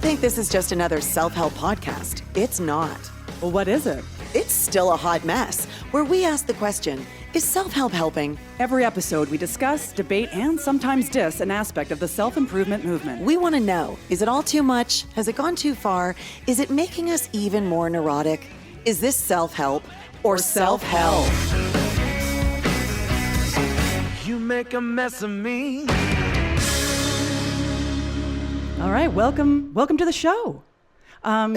Don't think this is just another self-help podcast. It's not. Well, what is it? It's still a hot mess, where we ask the question, is self-help helping? Every episode we discuss, debate, and sometimes diss an aspect of the self-improvement movement. We want to know, is it all too much? Has it gone too far? Is it making us even more neurotic? Is this self-help or self-help? You make a mess of me. All right, welcome to the show. I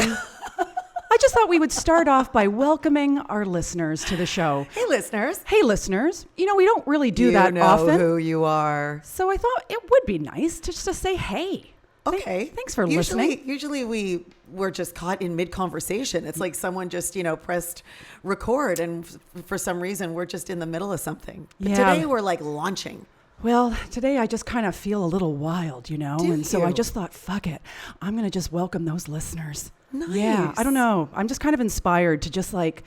just thought we would start off by welcoming our listeners to the show. Hey, listeners. Hey, listeners. You know, we don't really do that often. You know who you are. So I thought it would be nice to just to say, hey. Okay. Thanks for listening. Usually we're just caught in mid-conversation. It's like someone just, pressed record and for some reason we're just in the middle of something. But today we're like launching. Well, today I just kind of feel a little wild, So I just thought, fuck it. I'm going to just welcome those listeners. Nice. Yeah, I don't know. I'm just kind of inspired to just like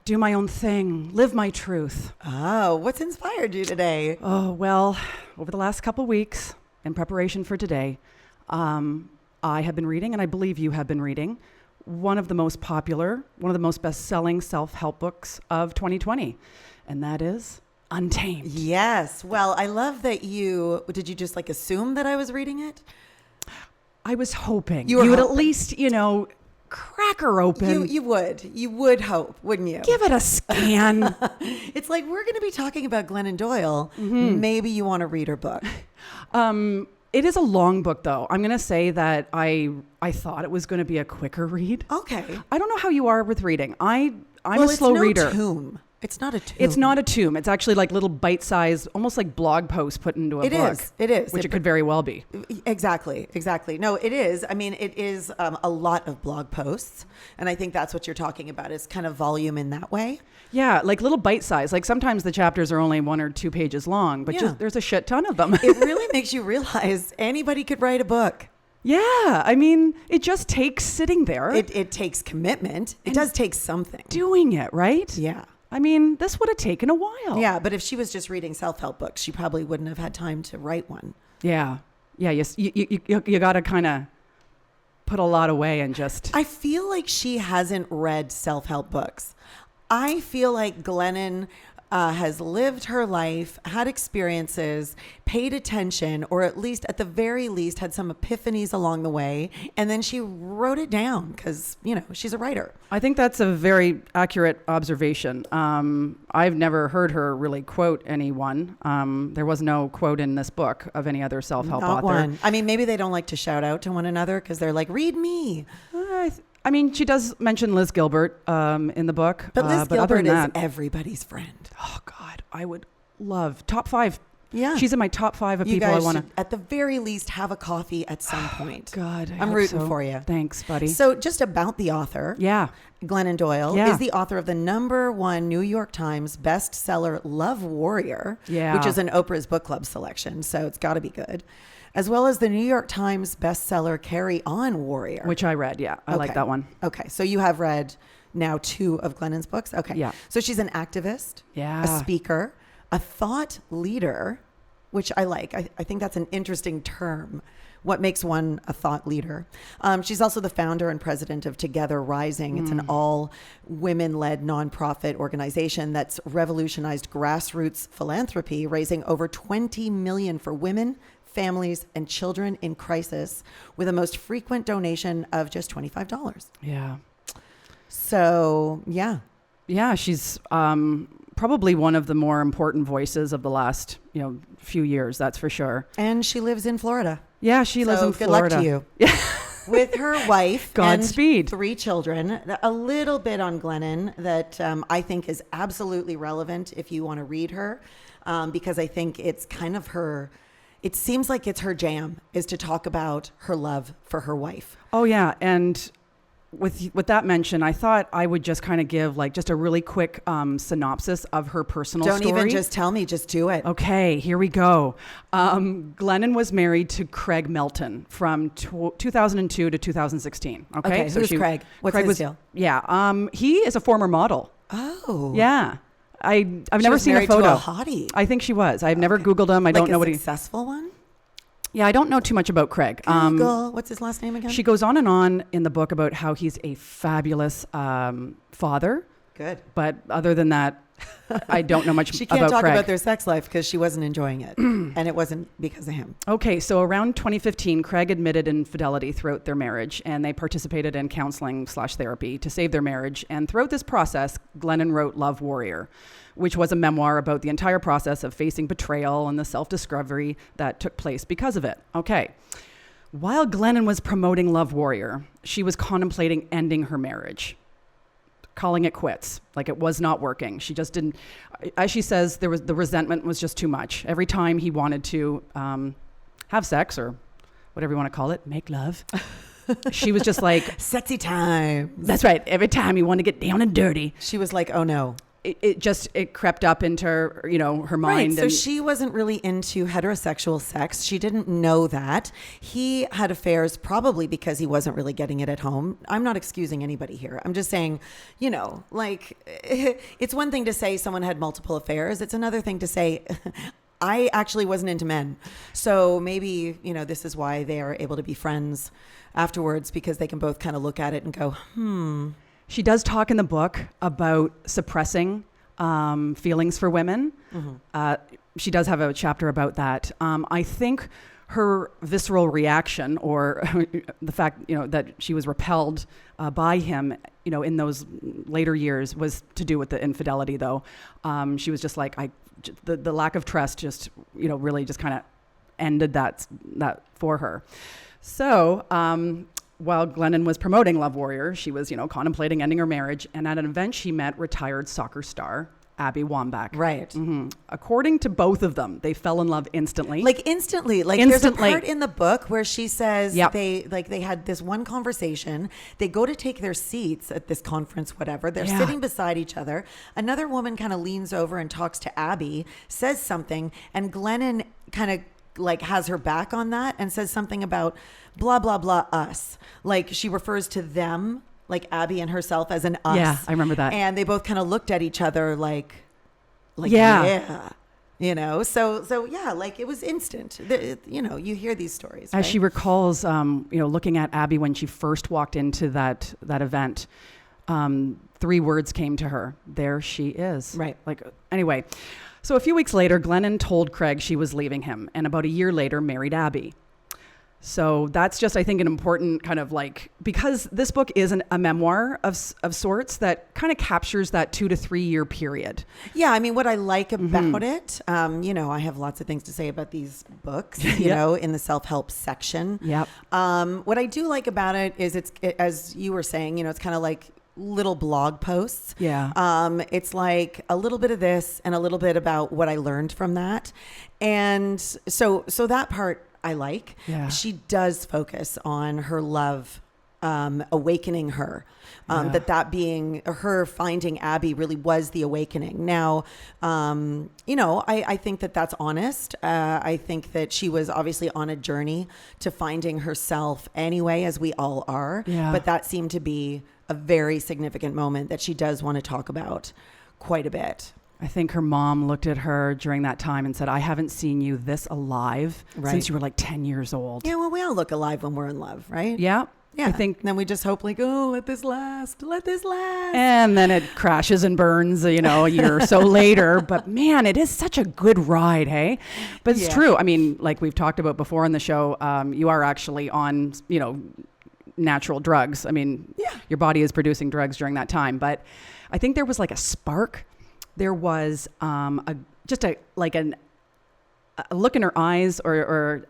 do my own thing, live my truth. Oh, what's inspired you today? Oh, well, over the last couple weeks in preparation for today, I have been reading, and I believe you have been reading, one of the most popular, one of the most best-selling self-help books of 2020, and that is Untamed. Yes. Well, I love that did you just like assume that I was reading it? I was hoping you would at least, crack her open. You would hope, wouldn't you? Give it a scan. It's like, we're going to be talking about Glennon Doyle. Mm-hmm. Maybe you want to read her book. It is a long book, though. I'm going to say that I thought it was going to be a quicker read. Okay. I don't know how you are with reading. I'm a slow reader. It's not a tome. It's not a tome. It's actually like little bite-sized, almost like blog posts put into a book. It is. Which it could very well be. Exactly. No, it is. I mean, it is a lot of blog posts. And I think that's what you're talking about, is kind of volume in that way. Yeah, like little bite-sized. Like sometimes the chapters are only 1 or 2 pages long, but just, there's a shit ton of them. It really makes you realize anybody could write a book. Yeah, I mean, it just takes sitting there. It takes commitment. It does take something. Doing it, right? Yeah. I mean, this would have taken a while. Yeah, but if she was just reading self-help books, she probably wouldn't have had time to write one. Yeah. Yeah, you got to kind of put a lot away and just... I feel like she hasn't read self-help books. I feel like Glennon has lived her life, had experiences, paid attention, or at the very least had some epiphanies along the way, and then she wrote it down because, she's a writer. I think that's a very accurate observation. I've never heard her really quote anyone. There was no quote in this book of any other self-help Not author. One. I mean, maybe they don't like to shout out to one another because they're like, read me. I mean, she does mention Liz Gilbert in the book. But Liz Gilbert is everybody's friend. Oh, God. I would love top 5. Yeah. She's in my top 5 of you people guys I want to... at the very least, have a coffee at some point. God, I'm rooting for you. Thanks, buddy. So just about the author. Yeah. Glennon Doyle is the author of the #1 New York Times bestseller Love Warrior, which is an Oprah's book club selection. So it's got to be good. As well as the New York Times bestseller Carry On Warrior. Which I read, yeah. I like that one. Okay, so you have read now 2 of Glennon's books? Okay. Yeah. So she's an activist, a speaker, a thought leader, which I like. I think that's an interesting term. What makes one a thought leader? She's also the founder and president of Together Rising. It's an all women-led nonprofit organization that's revolutionized grassroots philanthropy, raising over $20 million for women, families, and children in crisis, with a most frequent donation of just $25. Yeah. So, yeah. Yeah, she's probably one of the more important voices of the last, few years, that's for sure. And she lives in Florida. Yeah, she lives in Florida. Florida. Good luck to you. Yeah. With her wife Godspeed. And 3 children. A little bit on Glennon that I think is absolutely relevant if you want to read her, because I think it's kind of her... It seems like it's her jam, is to talk about her love for her wife. Oh, yeah. And with that mention, I thought I would just kind of give like just a really quick synopsis of her personal story. Don't even just tell me, just do it. Okay, here we go. Glennon was married to Craig Melton from 2002 to 2016. Okay, so who's Craig? What's his deal? Yeah, he is a former model. Oh. Yeah. I've never seen a photo. To a hottie. I think she was. I've never Googled him. I don't know what a successful one? Yeah, I don't know too much about Craig. Google. What's his last name again? She goes on and on in the book about how he's a fabulous father. Good. But other than that, I don't know much She can't about talk Craig. about their sex life because she wasn't enjoying it. And it wasn't because of him. Okay, so around 2015, Craig admitted infidelity throughout their marriage, and they participated in counseling/therapy to save their marriage. And throughout this process, Glennon wrote Love Warrior, which was a memoir about the entire process of facing betrayal and the self-discovery that took place because of it. Okay. While Glennon was promoting Love Warrior, she was contemplating ending her marriage, calling it quits. Like, it was not working. She just didn't, as she says, the resentment was just too much. Every time he wanted to have sex, or whatever you want to call it, make love, she was just like, sexy time. That's right. Every time he wanted to get down and dirty, She was like, oh no. It crept up into her, her mind. Right. So she wasn't really into heterosexual sex. She didn't know that. He had affairs probably because he wasn't really getting it at home. I'm not excusing anybody here. I'm just saying, like, it's one thing to say someone had multiple affairs. It's another thing to say, I actually wasn't into men. So maybe, this is why they are able to be friends afterwards, because they can both kind of look at it and go, She does talk in the book about suppressing feelings for women. Mm-hmm. She does have a chapter about that. I think her visceral reaction, or the fact that she was repelled by him, in those later years, was to do with the infidelity. Though she was just like, the lack of trust just really just kind of ended that for her. So. While Glennon was promoting Love Warrior, she was, contemplating ending her marriage. And at an event, she met retired soccer star Abby Wambach. Right. Mm-hmm. According to both of them, they fell in love instantly. Instantly. There's a part in the book where she says they had this one conversation. They go to take their seats at this conference, whatever. They're sitting beside each other. Another woman kind of leans over and talks to Abby, says something, and Glennon kind of has her back on that and says something about blah, blah, blah, us. Like, she refers to them, like Abby and herself, as an us. Yeah, I remember that. And they both kind of looked at each other like So yeah, it was instant. You hear these stories. As she recalls, looking at Abby when she first walked into that event, 3 words came to her. There she is. Right. Anyway. So a few weeks later, Glennon told Craig she was leaving him, and about a year later married Abby. So that's just, I think, an important kind of because this book is a memoir of sorts that kind of captures that 2 to 3 year period. Yeah. I mean, what I like about it, I have lots of things to say about these books, in the self-help section. Yep. What I do like about it is as you were saying, it's kind of like little blog posts. Yeah. It's like a little bit of this and a little bit about what I learned from that. And so that part I like. Yeah. She does focus on her love, awakening her, that being her finding Abby really was the awakening. Now, I think that's honest. I think that she was obviously on a journey to finding herself anyway, as we all are. Yeah. But that seemed to be a very significant moment that she does want to talk about quite a bit. I think her mom looked at her during that time and said, I haven't seen you this alive since you were 10 years old. Yeah, well, we all look alive when we're in love, right? Yeah. Yeah. I think. And then we just hope let this last. And then it crashes and burns, a year or so later. But man, it is such a good ride, hey? But it's true. I mean, like we've talked about before on the show, you are actually on, natural drugs. I mean, your body is producing drugs during that time. But I think there was a spark. There was a look in her eyes, or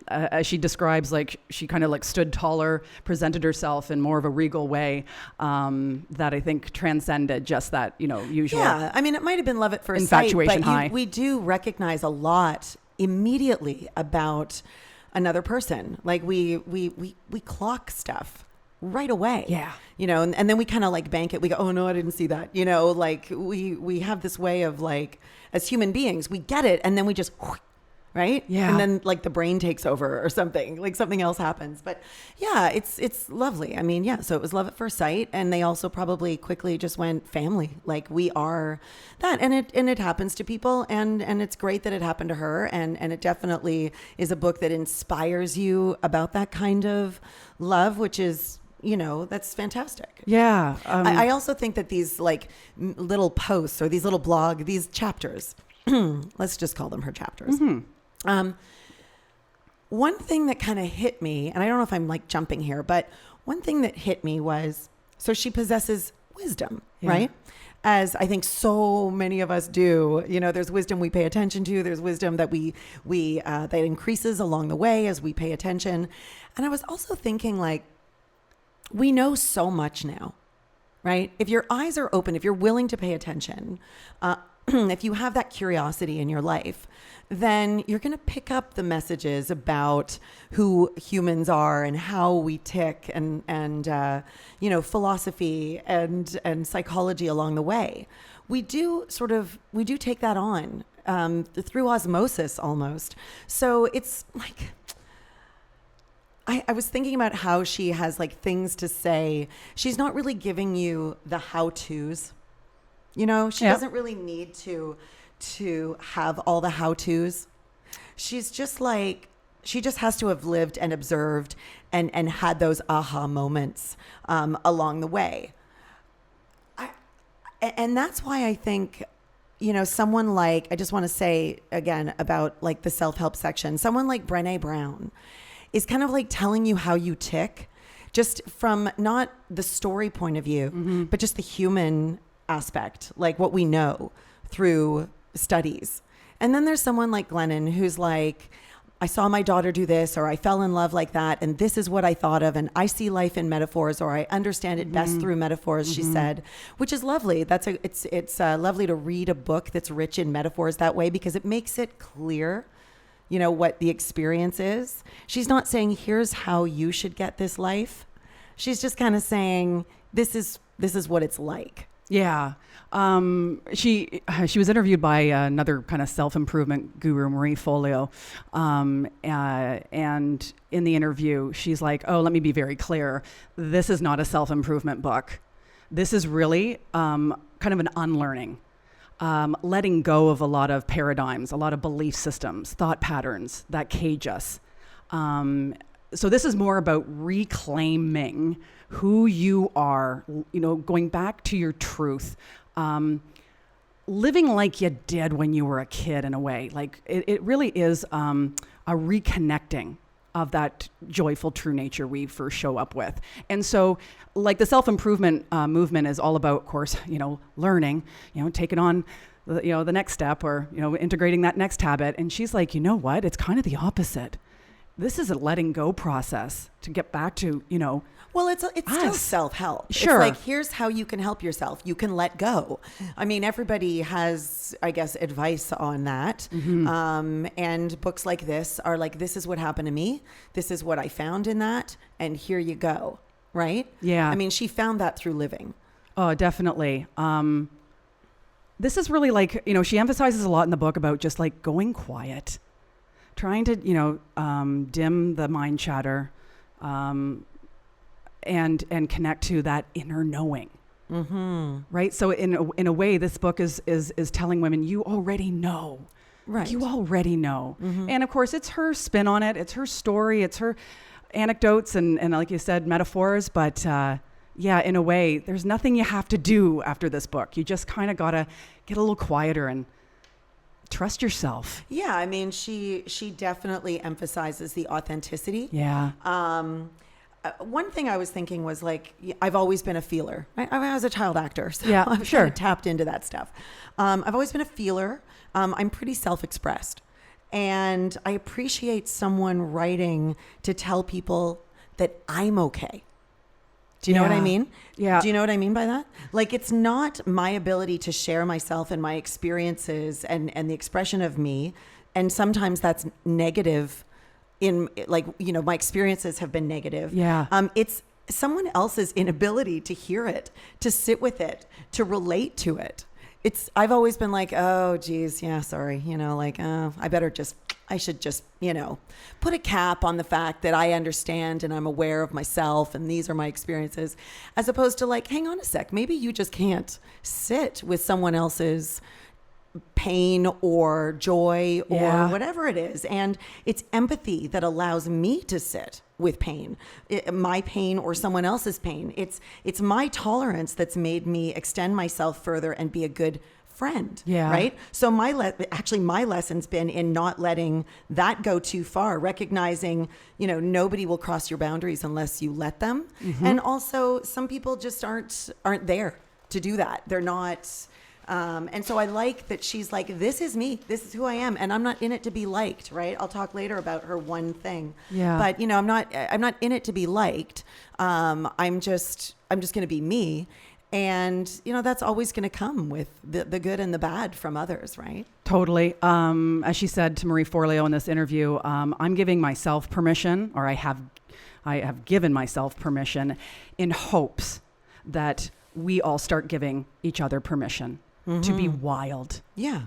as she describes, she kind of stood taller, presented herself in more of a regal way, that I think transcended just that, usual. Yeah, I mean, it might have been love at first infatuation sight, high. But we do recognize a lot immediately about another person. We clock stuff right away. Yeah. And then we kind of bank it. We go, oh no, I didn't see that. We have this way of as human beings, we get it. And then we just, right? Yeah. And then like the brain takes over or something, like something else happens. But yeah, it's lovely. I mean, yeah, so it was love at first sight. And they also probably quickly just went family. Like we are that. And it happens to people. And it's great that it happened to her. And it definitely is a book that inspires you about that kind of love, which is, that's fantastic. Yeah. I also think that these like little posts or these little these chapters, let's just call them her chapters. One thing that kind of hit me, and I don't know if I'm like jumping here, but one thing that hit me was, so she possesses wisdom, right? As I think so many of us do. There's wisdom we pay attention to. There's wisdom that we that increases along the way as we pay attention. And I was also thinking, like, we know so much now, right? If your eyes are open, if you're willing to pay attention, if you have that curiosity in your life, then you're going to pick up the messages about who humans are and how we tick and philosophy and psychology along the way. We do take that on through osmosis almost. So it's like, I was thinking about how she has like things to say. She's not really giving you the how-tos. She doesn't really need to have all the how-tos. She's just like, she just has to have lived and observed and had those aha moments along the way. And that's why I think, someone like, I just want to say again about like the self-help section, someone like Brené Brown is kind of like telling you how you tick, just from not the story point of view, but just the human aspect, like what we know through studies. And then there's someone like Glennon who's like, I saw my daughter do this, or I fell in love like that, and this is what I thought of, and I see life in metaphors, or I understand it best through metaphors, she said, which is lovely. It's lovely to read a book that's rich in metaphors that way, because it makes it clear what the experience is. She's not saying, here's how you should get this life. She's just kind of saying, this is what it's like. Yeah. She was interviewed by another kind of self-improvement guru, Marie Folio. And in the interview, she's like, oh, let me be very clear. This is not a self-improvement book. This is really kind of an unlearning. Letting go of a lot of paradigms, a lot of belief systems, thought patterns that cage us. So this is more about reclaiming who you are, going back to your truth, living like you did when you were a kid in a way. Like it really is a reconnecting of that joyful true nature we first show up with. And so like the self-improvement movement is all about, of course, learning, taking on the next step, or, integrating that next habit. And she's like, you know what? It's kind of the opposite. This is a letting go process to get back to, Well, it's still self-help. Sure. It's like, here's how you can help yourself. You can let go. I mean, everybody has, I guess, advice on that. And books like this are like, this is what happened to me. This is what I found in that. And here you go. Right? Yeah. I mean, she found that through living. Oh, definitely. This is really like, she emphasizes a lot in the book about just like going quiet, trying to, dim the mind chatter, and connect to that inner knowing. Right. So in a way, this book is telling women, you already know. Right. You already know. And of course, it's her spin on it. It's her story. It's her anecdotes and like you said, metaphors. But yeah, in a way, there's nothing you have to do after this book. You just kind of got to get a little quieter and trust yourself. Yeah. I mean, she definitely emphasizes the authenticity. Yeah. One thing I was thinking was like, I've always been a feeler. I was a child actor, so yeah, I've sure. kind of tapped into that stuff. I've always been a feeler. I'm pretty self-expressed, and I appreciate someone writing to tell people that I'm okay. Do you know what I mean? Yeah. Do you know what I mean by that? Like, it's not my ability to share myself and my experiences and the expression of me. And sometimes that's negative in like, my experiences have been negative. Yeah. It's someone else's inability to hear it, to sit with it, to relate to it. I've always been like, oh, geez, yeah, sorry. Like, I should just, put a cap on the fact that I understand and I'm aware of myself and these are my experiences, as opposed to like, hang on a sec, maybe you just can't sit with someone else's pain or joy or whatever it is. And it's empathy that allows me to sit with pain, my pain or someone else's pain. It's my tolerance that's made me extend myself further and be a good friend. Yeah. Right. So my lesson's been in not letting that go too far, recognizing, nobody will cross your boundaries unless you let them. Mm-hmm. And also some people just aren't there to do that. They're not. And so I like that she's like, this is me, this is who I am. And I'm not in it to be liked. Right. I'll talk later about her one thing. Yeah. But I'm not in it to be liked. I'm just going to be me. And, that's always going to come with the good and the bad from others, right? Totally. As she said to Marie Forleo in this interview, I'm giving myself permission, or I have given myself permission in hopes that we all start giving each other permission to be wild. Yeah.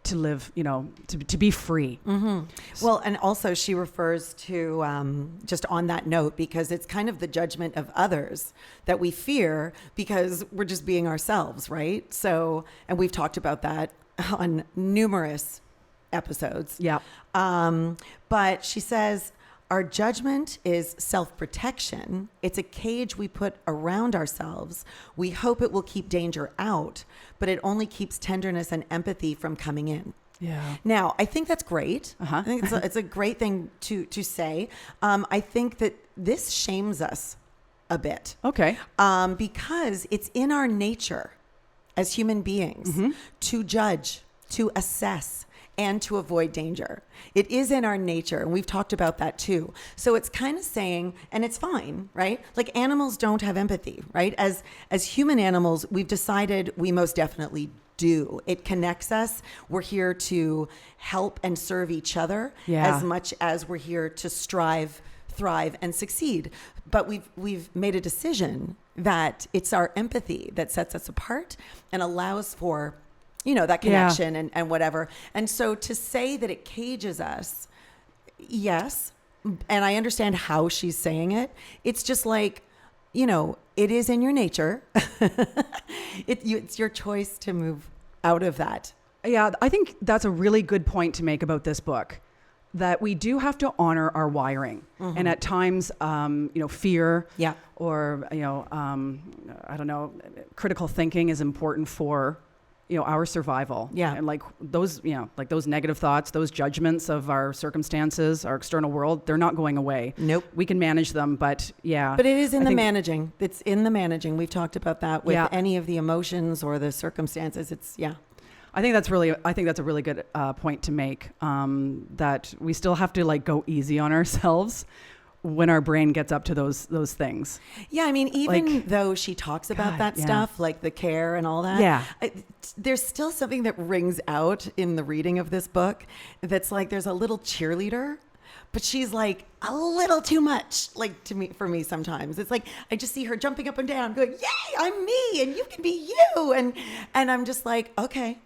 To live, to be free. Mm-hmm. Well, and also she refers to, just on that note, because it's kind of the judgment of others that we fear because we're just being ourselves, right? So, and we've talked about that on numerous episodes. Yeah. But she says, our judgment is self-protection. It's a cage we put around ourselves. We hope it will keep danger out, but it only keeps tenderness and empathy from coming in. Yeah. Now, I think that's great. Uh-huh. I think it's a great thing to say. I think that this shames us a bit. Okay. Because it's in our nature as human beings to judge, to assess, and to avoid danger. It is in our nature, and we've talked about that too. So it's kind of saying, and it's fine, right? Like animals don't have empathy, right? As human animals, we've decided we most definitely do. It connects us. We're here to help and serve each other as much as we're here to strive, thrive, and succeed. But we've made a decision that it's our empathy that sets us apart and allows for that connection and whatever. And so to say that it cages us, yes. And I understand how she's saying it. It's just like, it is in your nature. It's your choice to move out of that. Yeah, I think that's a really good point to make about this book, that we do have to honor our wiring. Mm-hmm. And at times, fear or, I don't know, critical thinking is important for our survival. Yeah. And like those negative thoughts, those judgments of our circumstances, our external world, they're not going away. Nope. We can manage them, but yeah. But it is in the managing. It's in the managing. We've talked about that with any of the emotions or the circumstances. I think that's a really good point to make, that we still have to go easy on ourselves when our brain gets up to those things. Yeah, I mean, even though she talks about that stuff, like the care and all that, there's still something that rings out in the reading of this book that's like there's a little cheerleader, but she's like a little too much, for me sometimes. It's like I just see her jumping up and down, going, "Yay, I'm me, and you can be you," and I'm just like, okay,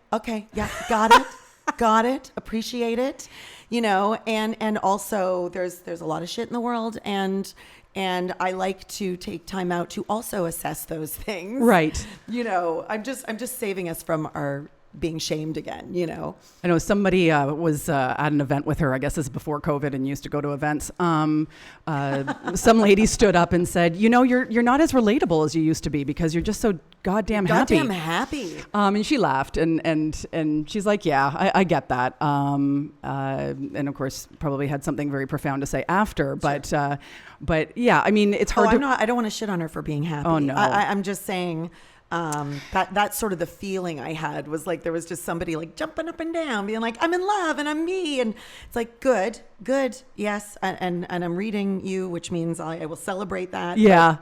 yeah, got it, appreciate it. And also there's a lot of shit in the world, and I like to take time out to also assess those things. Right. I'm just saving us from our being shamed again, I know somebody was at an event with her, I guess this is before COVID and used to go to events. Some lady stood up and said, you're not as relatable as you used to be because you're just so goddamn happy. And she laughed and she's like, yeah, I get that. And of course probably had something very profound to say after, sure. But yeah, I mean, it's hard I don't want to shit on her for being happy. Oh no. I'm just saying, that's sort of the feeling I had was like there was just somebody like jumping up and down being like, I'm in love and I'm me, and it's like good, yes, and I'm reading you, which means I will celebrate that. Yeah.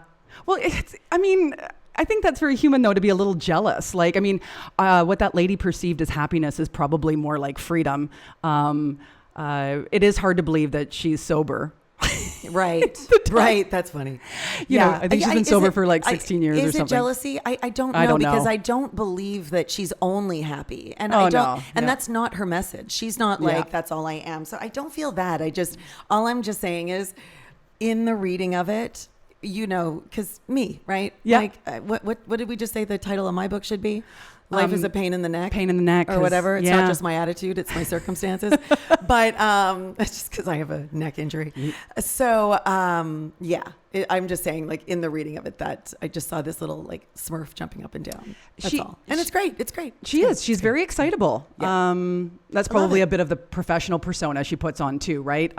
Well, I think that's very human though, to be a little jealous. What that lady perceived as happiness is probably more like freedom. It is hard to believe that she's sober. Right. Right. That's funny. You know, I think she's been sober for like 16 years or something. Is it jealousy? I don't know because I don't believe that she's only happy. And that's not her message. She's not like, that's all I am. So I don't feel that. All I'm just saying is in the reading of it, you know, because me, right? Yeah. Like, what did we just say the title of my book should be? Life is a pain in the neck. Pain in the neck. Or whatever. It's not just my attitude. It's my circumstances. But it's just because I have a neck injury. So, I'm just saying, like, in the reading of it, that I just saw this little, like, Smurf jumping up and down. That's all. And it's great. It's great. She's very excitable. Yeah. That's probably a bit of the professional persona she puts on, too, right?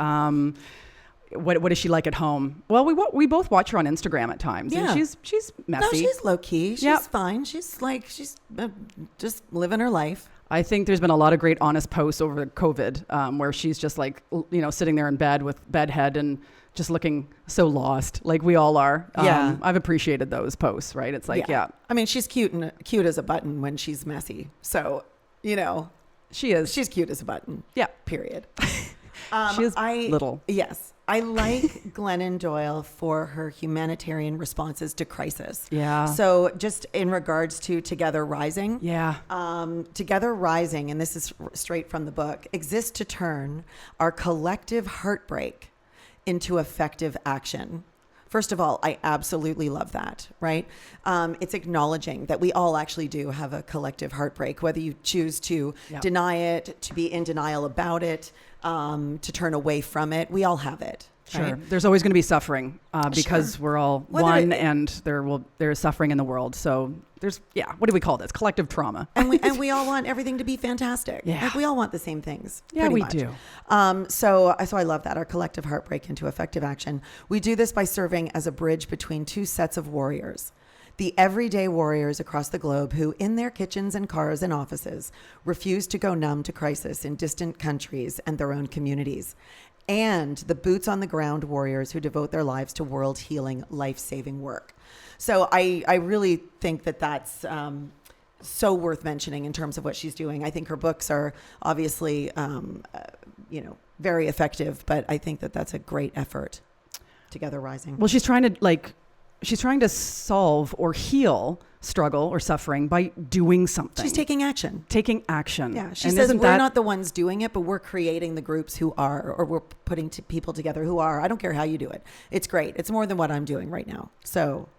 What is she like at home? Well, we both watch her on Instagram at times. Yeah. And she's messy. No, she's low key. She's fine. She's just living her life. I think there's been a lot of great honest posts over COVID where she's just like, you know, sitting there in bed with bedhead and just looking so lost, like we all are. Yeah. I've appreciated those posts, right? It's like, I mean, she's cute as a button when she's messy. So, you know. She is. She's cute as a button. Yeah. Period. She is little. Yes. I like Glennon Doyle for her humanitarian responses to crisis. Yeah. So just in regards to Together Rising. Yeah. Together Rising, and this is straight from the book, exists to turn our collective heartbreak into effective action. First of all, I absolutely love that, right? It's acknowledging that we all actually do have a collective heartbreak, whether you choose to deny it, to be in denial about it, to turn away from it. We all have it. Sure. Right? There's always going to be suffering because we're all one and there's suffering in the world. So there's, what do we call this? Collective trauma. And we all want everything to be fantastic. Yeah. Like we all want the same things. Yeah, we do. So I love that, our collective heartbreak into effective action. We do this by serving as a bridge between two sets of warriors. The everyday warriors across the globe who, in their kitchens and cars and offices, refuse to go numb to crisis in distant countries and their own communities. And the boots on the ground warriors who devote their lives to world healing, life-saving work. So I really think that that's so worth mentioning in terms of what she's doing. I think her books are obviously, very effective, but I think that that's a great effort. Together Rising. Well, she's trying to solve or heal struggle or suffering by doing something. She's taking action. Yeah. She says we're not the ones doing it, but we're creating the groups who are, or we're putting people together who are. I don't care how you do it. It's great. It's more than what I'm doing right now. So.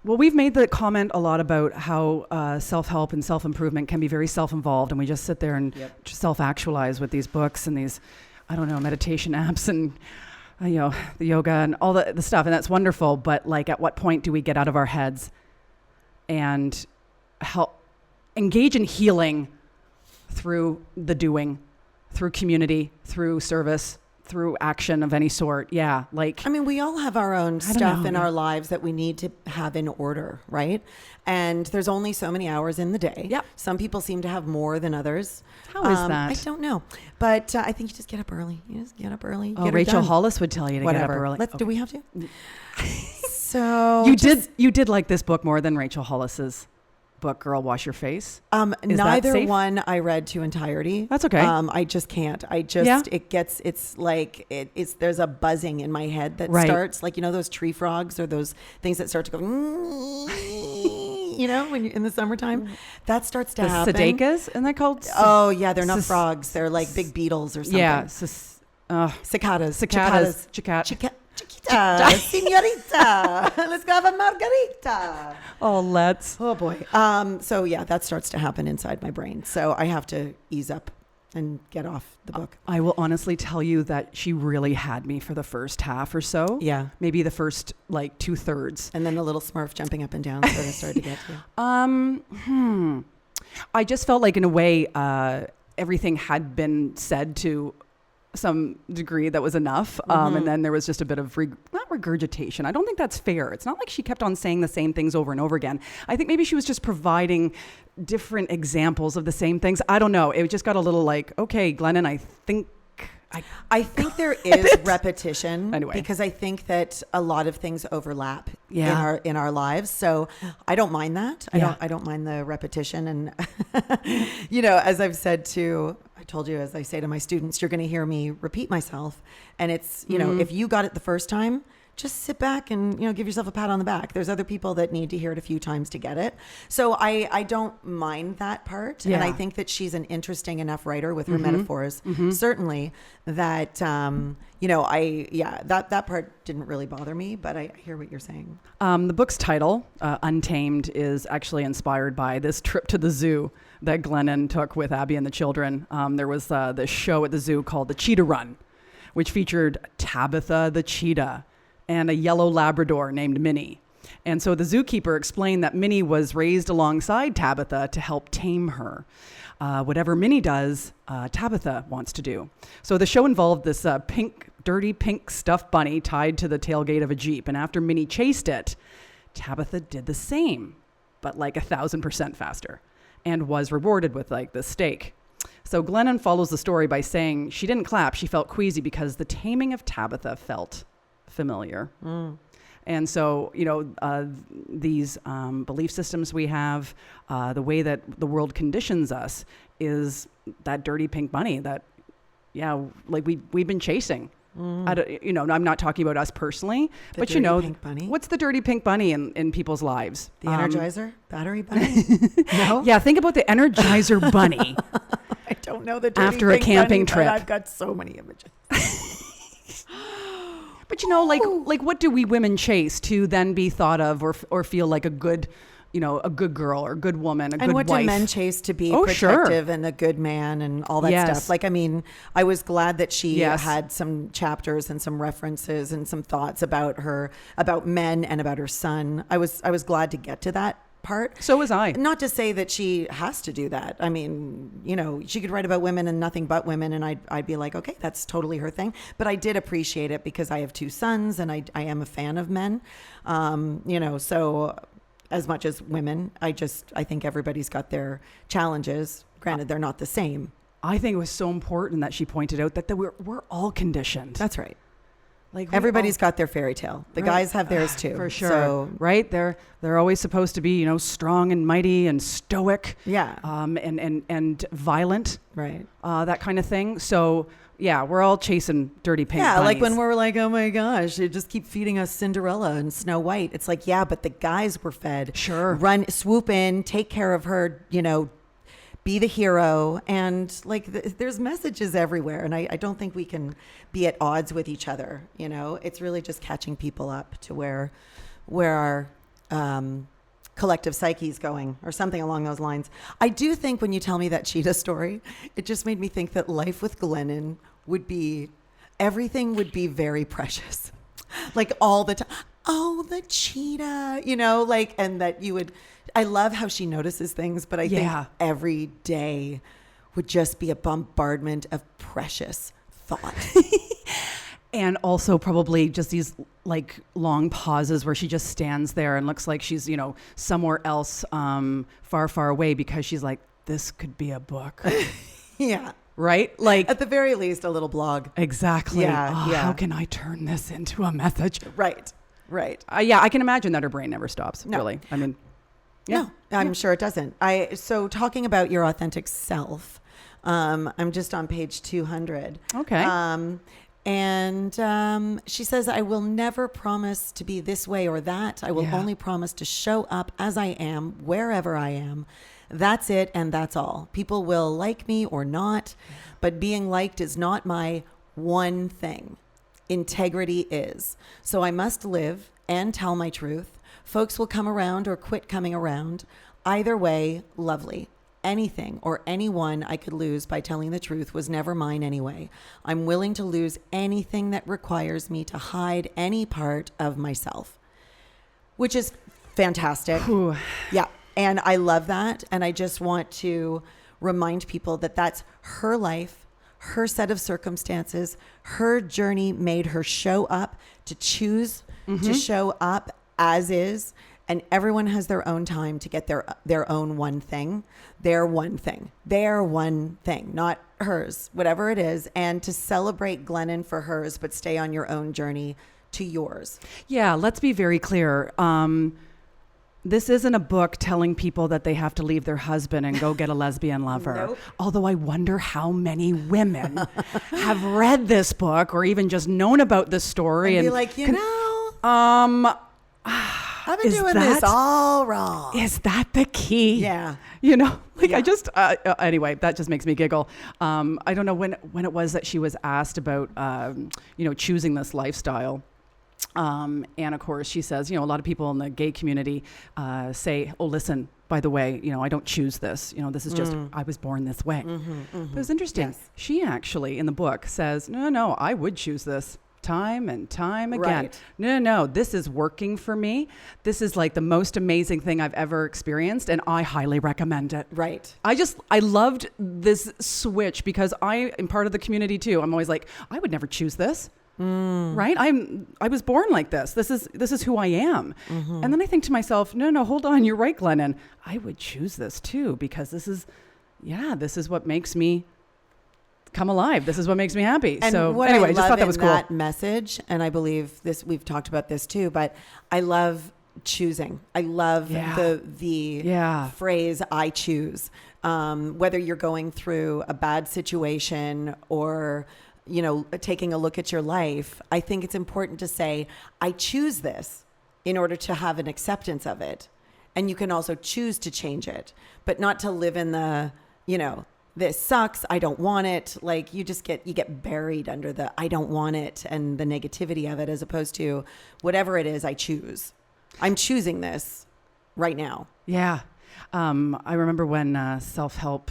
Well, we've made the comment a lot about how self-help and self-improvement can be very self-involved, and we just sit there and self-actualize with these books and these, meditation apps and the yoga and all the stuff, and that's wonderful. But like, at what point do we get out of our heads and help engage in healing through the doing, through community, through service, through action of any sort? Yeah. Like, we all have our own stuff in our lives that we need to have in order, right? And there's only so many hours in the day. Yep. Some people seem to have more than others. How is that? I don't know. But I think you just get up early. Oh, Rachel Hollis would tell you to get up early. Do we have to? So you did like this book more than Rachel Hollis's book, Girl, Wash Your Face? Neither one I read to entirety. That's okay. I just can't. There's a buzzing in my head that starts, like, those tree frogs or those things that start to go, when you're in the summertime, that starts to happen. Cicadas, and they're called? Oh yeah, they're not frogs. They're like big beetles or something. Yeah. Cicadas. Chiquita, señorita, let's go have a margarita. Oh boy. So yeah, that starts to happen inside my brain. So I have to ease up and get off the book. I will honestly tell you that she really had me for the first half or so. Yeah. Maybe the first 2/3. And then the little Smurf jumping up and down sort of started to get to. I just felt like, in a way, everything had been said to some degree that was enough. And then there was just a bit of not regurgitation. I don't think that's fair. It's not like she kept on saying the same things over and over again. I think maybe she was just providing different examples of the same things. I don't know. It just got a little like, okay, Glennon, I think there is repetition anyway, because I think that a lot of things overlap in our lives. So I don't mind that. I don't mind the repetition. And as I've said too, told you, as I say to my students, you're going to hear me repeat myself. And it's, you know, if you got it the first time, just sit back and, you know, give yourself a pat on the back. There's other people that need to hear it a few times to get it. So I don't mind that part. Yeah. And I think that she's an interesting enough writer with her metaphors, certainly, that, you know, that part didn't really bother me, but I hear what you're saying. The book's title, Untamed, is actually inspired by this trip to the zoo that Glennon took with Abby and the children. There was this show at the zoo called The Cheetah Run, which featured Tabitha the cheetah and a yellow Labrador named Minnie. And so the zookeeper explained that Minnie was raised alongside Tabitha to help tame her. Whatever Minnie does, Tabitha wants to do. So the show involved this dirty pink stuffed bunny tied to the tailgate of a Jeep. And after Minnie chased it, Tabitha did the same, but like 1,000% faster, and was rewarded with like the steak. So Glennon follows the story by saying she didn't clap, she felt queasy because the taming of Tabitha felt familiar. And so, you know, these belief systems we have, the way that the world conditions us is that dirty pink bunny that, like we've been chasing. You know, I'm not talking about us personally, but you know, what's the dirty pink bunny in people's lives? The Energizer battery bunny? No? Yeah, think about the Energizer bunny. I don't know the dirty after a pink camping bunny, trip. I've got so many images. But you know, like what do we women chase to then be thought of or feel like a good, you know, a good girl or a good woman, a good wife? And what do men chase to be protective and a good man and all that stuff? Like, I mean, I was glad that she had some chapters and some references and some thoughts about men and about her son. I was glad to get to that part. So was I. Not to say that she has to do that. I mean, you know, she could write about women and nothing but women, and I'd be like, okay, that's totally her thing. But I did appreciate it because I have 2 sons and I am a fan of men. You know, so as much as women, I think everybody's got their challenges. Granted, they're not the same. I think it was so important that she pointed out that we're all conditioned. That's right. Like everybo's got their fairy tale. The guys have theirs too. For sure. So, right? They're always supposed to be, you know, strong and mighty and stoic. Yeah. And violent. Right. That kind of thing. So yeah, we're all chasing dirty pink bunnies. Like when we're like, oh my gosh, they just keep feeding us Cinderella and Snow White. It's like, yeah, but the guys were fed. Sure. Run, swoop in, take care of her, you know, be the hero. And like, there's messages everywhere. And I don't think we can be at odds with each other. You know, it's really just catching people up to where our collective psyche is going, or something along those lines. I do think when you tell me that cheetah story, it just made me think that life with Glennon everything would be very precious. Like all the time. Oh, the cheetah, you know, like, and that I love how she notices things, but I think every day would just be a bombardment of precious thought. And also probably just these like long pauses where she just stands there and looks like she's, you know, somewhere else far, far away, because she's like, this could be a book. Yeah. Right? Like at the very least, a little blog. Exactly. Yeah. How can I turn this into a message? Right. Yeah, I can imagine that her brain never stops. No. Really. I mean, yeah. No, I'm sure it doesn't. So talking about your authentic self, I'm just on page 200. Okay. And she says, I will never promise to be this way or that. I will only promise to show up as I am, wherever I am. That's it, and that's all. People will like me or not, but being liked is not my one thing. Integrity is. So I must live and tell my truth. Folks will come around or quit coming around. Either way, lovely. Anything or anyone I could lose by telling the truth was never mine anyway. I'm willing to lose anything that requires me to hide any part of myself, which is fantastic. Ooh. Yeah. And I love that. And I just want to remind people that that's her life, her set of circumstances, her journey made her show up, to choose to show up as is. And everyone has their own time to get their own one thing, not hers, whatever it is. And to celebrate Glennon for hers, but stay on your own journey to yours. Yeah, let's be very clear. This isn't a book telling people that they have to leave their husband and go get a lesbian lover. Nope. Although I wonder how many women have read this book or even just known about this story And and be like, I've been is doing that- this all wrong. is that the key? Yeah. You know, like Yeah. I just, anyway, that just makes me giggle. I don't know when it was that she was asked about, choosing this lifestyle. And of course she says, a lot of people in the gay community say, oh, listen, by the way, I don't choose this. This is just, I was born this way. But it's interesting. Yes. She actually in the book says, no, I would choose this. Time and time again. Right. No, this is working for me. This is like the most amazing thing I've ever experienced, and I highly recommend it. Right. I loved this switch because I am part of the community too. I'm always like, I would never choose this. Right? I was born like this. This is who I am. And then I think to myself, no, hold on. You're right, Glennon. I would choose this too, because this is what makes me come alive. This is what makes me happy. And so what anyway, I I just love thought that in was cool. that message, and I believe this, we've talked about this too, but I love choosing. I love the phrase "I choose." Whether you're going through a bad situation or taking a look at your life, I think it's important to say, "I choose this," in order to have an acceptance of it, and you can also choose to change it, but not to live in the this sucks, I don't want it. Like you get buried under the I don't want it and the negativity of it, as opposed to whatever it is I choose. I'm choosing this right now. Yeah. I remember when self-help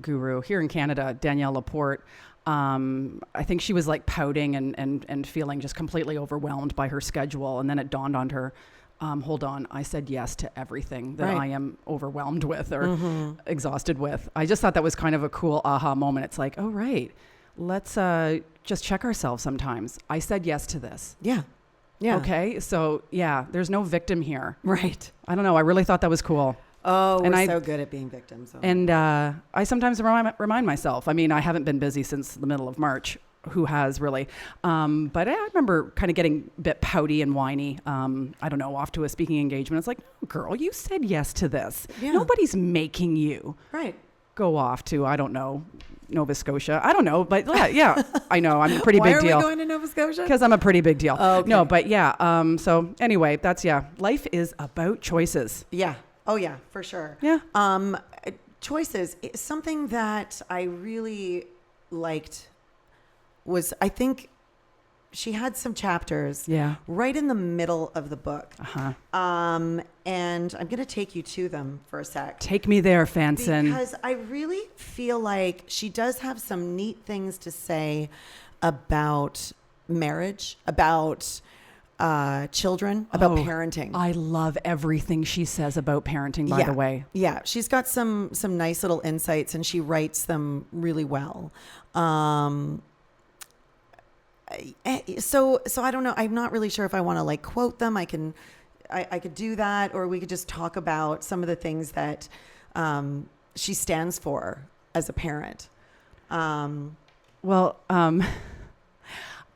guru here in Canada, Danielle Laporte, I think she was like pouting and feeling just completely overwhelmed by her schedule. And then it dawned on her, hold on, I said yes to everything that Right. I am overwhelmed with or exhausted with. I just thought that was kind of a cool aha moment. It's like, oh, right, let's just check ourselves sometimes. I said yes to this. Yeah. Yeah. Okay. So yeah, there's no victim here. Right. I don't know. I really thought that was cool. Oh, And we're I- so good at being victims. So. And I sometimes remind myself, I mean, I haven't been busy since the middle of March. Who has really? But I remember kind of getting a bit pouty and whiny. I don't know, off to a speaking engagement. It's like, oh, girl, you said yes to this. Yeah. Nobody's making you Right. go off to, I don't know, Nova Scotia. I don't know, but yeah, I know. I'm a pretty Why big are deal. we going to Nova Scotia? Because I'm a pretty big deal. Oh, okay. No, but yeah. So anyway, life is about choices. Yeah. Oh, yeah, for sure. Yeah. Choices. Something that I really liked was, I think she had some chapters Yeah. right in the middle of the book. Uh-huh. And I'm going to take you to them for a sec. Take me there, Fanson. Because I really feel like she does have some neat things to say about marriage, about children, about parenting. I love everything she says about parenting, by the way. Yeah, she's got some nice little insights, and she writes them really well. So I don't know. I'm not really sure if I want to like quote them. I could do that, or we could just talk about some of the things that she stands for as a parent. Well,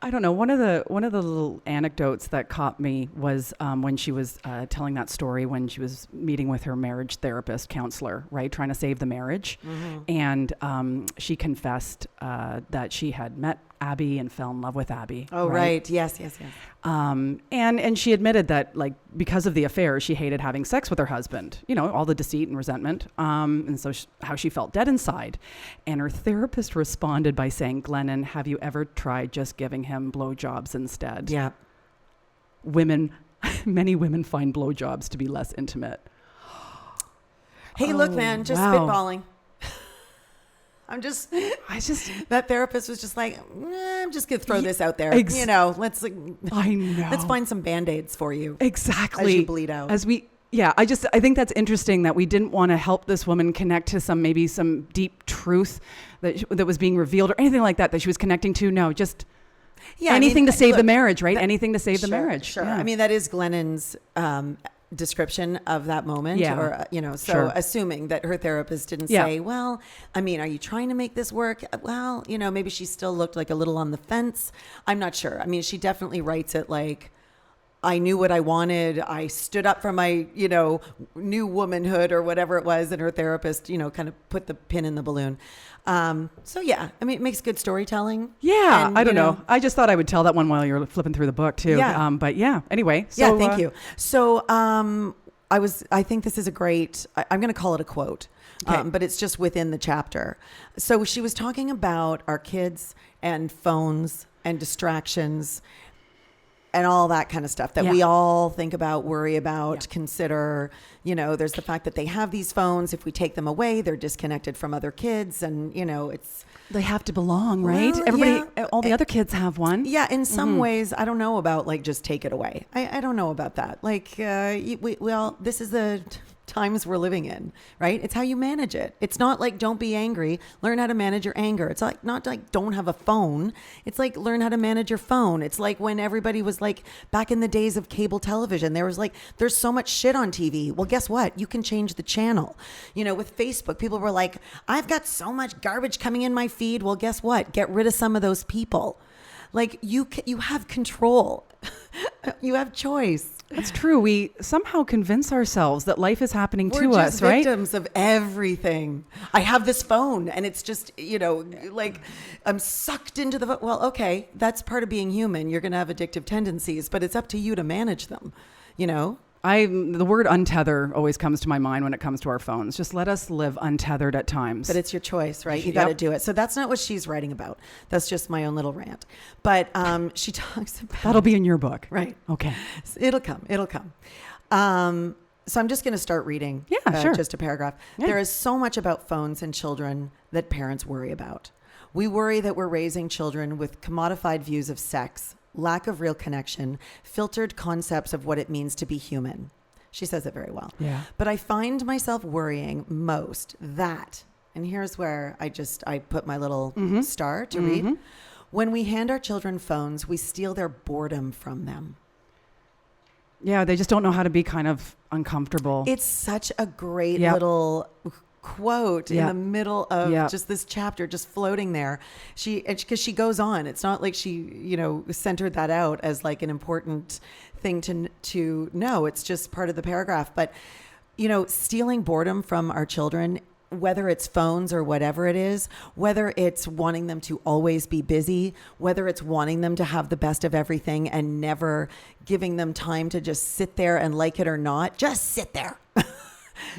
I don't know. One of the little anecdotes that caught me was when she was telling that story when she was meeting with her marriage therapist counselor, right, trying to save the marriage, and she confessed that she had met Abby and fell in love with Abby. Oh, right. Yes. And she admitted that, like, because of the affair, she hated having sex with her husband, all the deceit and resentment. And so how she felt dead inside. And her therapist responded by saying, Glennon, have you ever tried just giving him blowjobs instead? Yeah. Many women find blowjobs to be less intimate. Hey, look, man, just wow. spitballing. That therapist was just like, I'm just going to throw this out there. Let's I know. Let's find some Band-Aids for you. Exactly. As you bleed out. I think that's interesting that we didn't want to help this woman connect to some deep truth that was being revealed or anything like that she was connecting to. No, just anything to save the marriage, right? Anything to save the marriage. Sure. Yeah. I mean, that is Glennon's description of that moment. Yeah. Or, so Sure. assuming that her therapist didn't say, well, I mean, are you trying to make this work? Well, maybe she still looked like a little on the fence. I'm not sure. I mean, she definitely writes it like, I knew what I wanted. I stood up for my, new womanhood or whatever it was. And her therapist, kind of put the pin in the balloon. So yeah, I mean, it makes good storytelling. Yeah. And, I don't know. I just thought I would tell that one while you were flipping through the book too. Yeah. But yeah, anyway. So, yeah. Thank you. So, I think this is a great, I'm going to call it a quote, Okay. but it's just within the chapter. So she was talking about our kids and phones and distractions and all that kind of stuff that we all think about, worry about, consider. There's the fact that they have these phones. If we take them away, they're disconnected from other kids. And, they have to belong, right? Well, Everybody, yeah. all the other kids have one. Yeah, in some ways, I don't know about just take it away. I don't know about that. This is the times we're living in, right? It's how you manage it. It's not like don't be angry. Learn how to manage your anger. It's not like don't have a phone. It's like learn how to manage your phone. It's like when everybody was back in the days of cable television, there's so much shit on TV. Well, guess what? You can change the channel. With Facebook, people were like, I've got so much garbage coming in my feed. Well, guess what? Get rid of some of those people. You have control. You have choice. That's true. We somehow convince ourselves that life is happening We're to just us, right? victims of everything. I have this phone and it's just, I'm sucked into the phone. Well, okay, that's part of being human. You're going to have addictive tendencies, but it's up to you to manage them, The word untether always comes to my mind when it comes to our phones. Just let us live untethered at times. But it's your choice, right? You got to do it. So that's not what she's writing about. That's just my own little rant. But she talks about... That'll be in your book. Right. Okay. It'll come. So I'm just going to start reading sure. just a paragraph. Yeah. There is so much about phones and children that parents worry about. We worry that we're raising children with commodified views of sex, lack of real connection, filtered concepts of what it means to be human. She says it very well. Yeah. But I find myself worrying most that, and here's where I put my little star to read. When we hand our children phones, we steal their boredom from them. Yeah, they just don't know how to be kind of uncomfortable. It's such a great little quote in the middle of just this chapter, just floating there. Because she goes on. It's not like she, centered that out as an important thing to know. It's just part of the paragraph. But, stealing boredom from our children, whether it's phones or whatever it is, whether it's wanting them to always be busy, whether it's wanting them to have the best of everything and never giving them time to just sit there and like it or not, just sit there.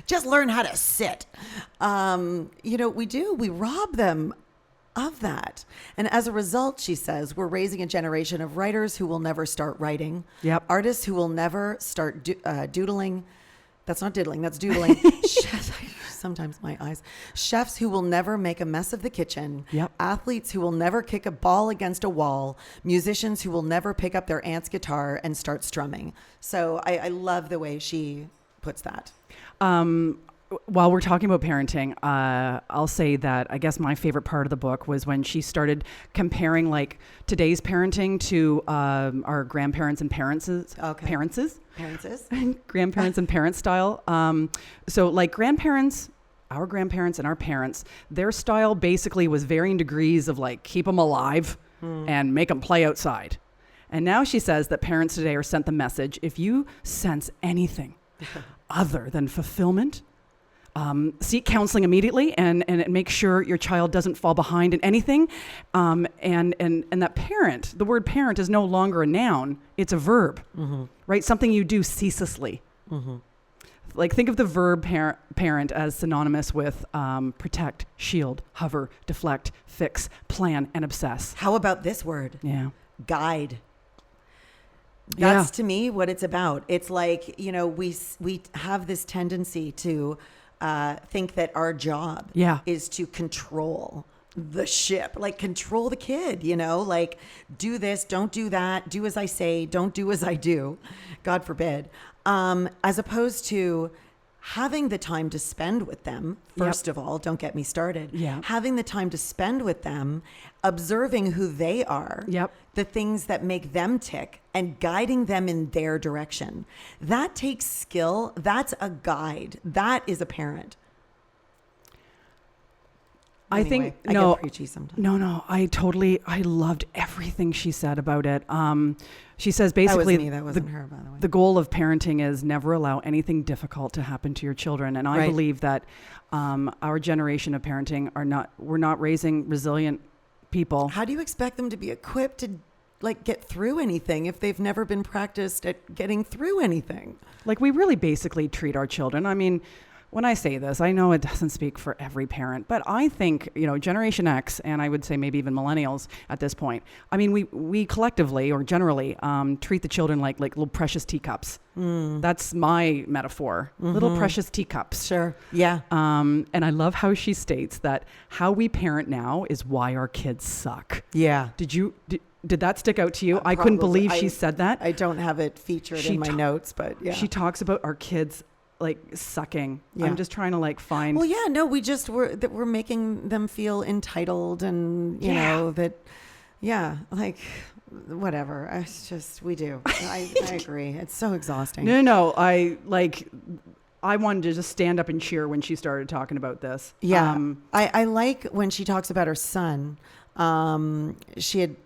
Just learn how to sit. We rob them of that. And as a result, she says, we're raising a generation of writers who will never start writing. Yep. Artists who will never start doodling. That's not diddling, that's doodling. Sometimes my eyes. Chefs who will never make a mess of the kitchen. Yep. Athletes who will never kick a ball against a wall. Musicians who will never pick up their aunt's guitar and start strumming. So I love the way she puts that. While we're talking about parenting, I'll say that I guess my favorite part of the book was when she started comparing today's parenting to our grandparents and grandparents and parents style. So grandparents, our grandparents and our parents, their style basically was varying degrees of keep them alive and make them play outside. And now she says that parents today are sent the message, if you sense anything other than fulfillment, seek counseling immediately and make sure your child doesn't fall behind in anything. And that parent, the word parent is no longer a noun, it's a verb, right? Something you do ceaselessly. Think of the verb parent as synonymous with protect, shield, hover, deflect, fix, plan, and obsess. How about this word? Yeah. Guide. That's to me what it's about. It's we have this tendency to think that our job is to control the ship, control the kid, do this, don't do that, do as I say, don't do as I do, God forbid, as opposed to having the time to spend with them. First of all, don't get me started. Having the time to spend with them, observing who they are, the things that make them tick, and guiding them in their direction. That takes skill. That's a guide. That is a parent. I think I no, get preachy sometimes. no. I loved everything she said about it. She says That was basically me. That wasn't her, by the way. the goal of parenting is never allow anything difficult to happen to your children. And I Right. believe that our generation of parenting we're not raising resilient people. How do you expect them to be equipped to like get through anything if they've never been practiced at getting through anything? Like, we really basically treat our children. I mean, when I say this, I know it doesn't speak for every parent, but I think, Generation X, and I would say maybe even millennials at this point, I mean, we collectively or generally treat the children like little precious teacups. That's my metaphor. Little precious teacups. Sure. Yeah. And I love how she states that how we parent now is why our kids suck. Yeah. Did that stick out to you? I couldn't believe she said that. I don't have it featured in my notes, but yeah. She talks about our kids like sucking. Yeah. I'm just trying to like find. Well, yeah, no, we're making them feel entitled and, you know, that, yeah, like whatever. It's just, we do. I agree. It's so exhausting. No. I wanted to just stand up and cheer when she started talking about this. Yeah. I like when she talks about her son. She had,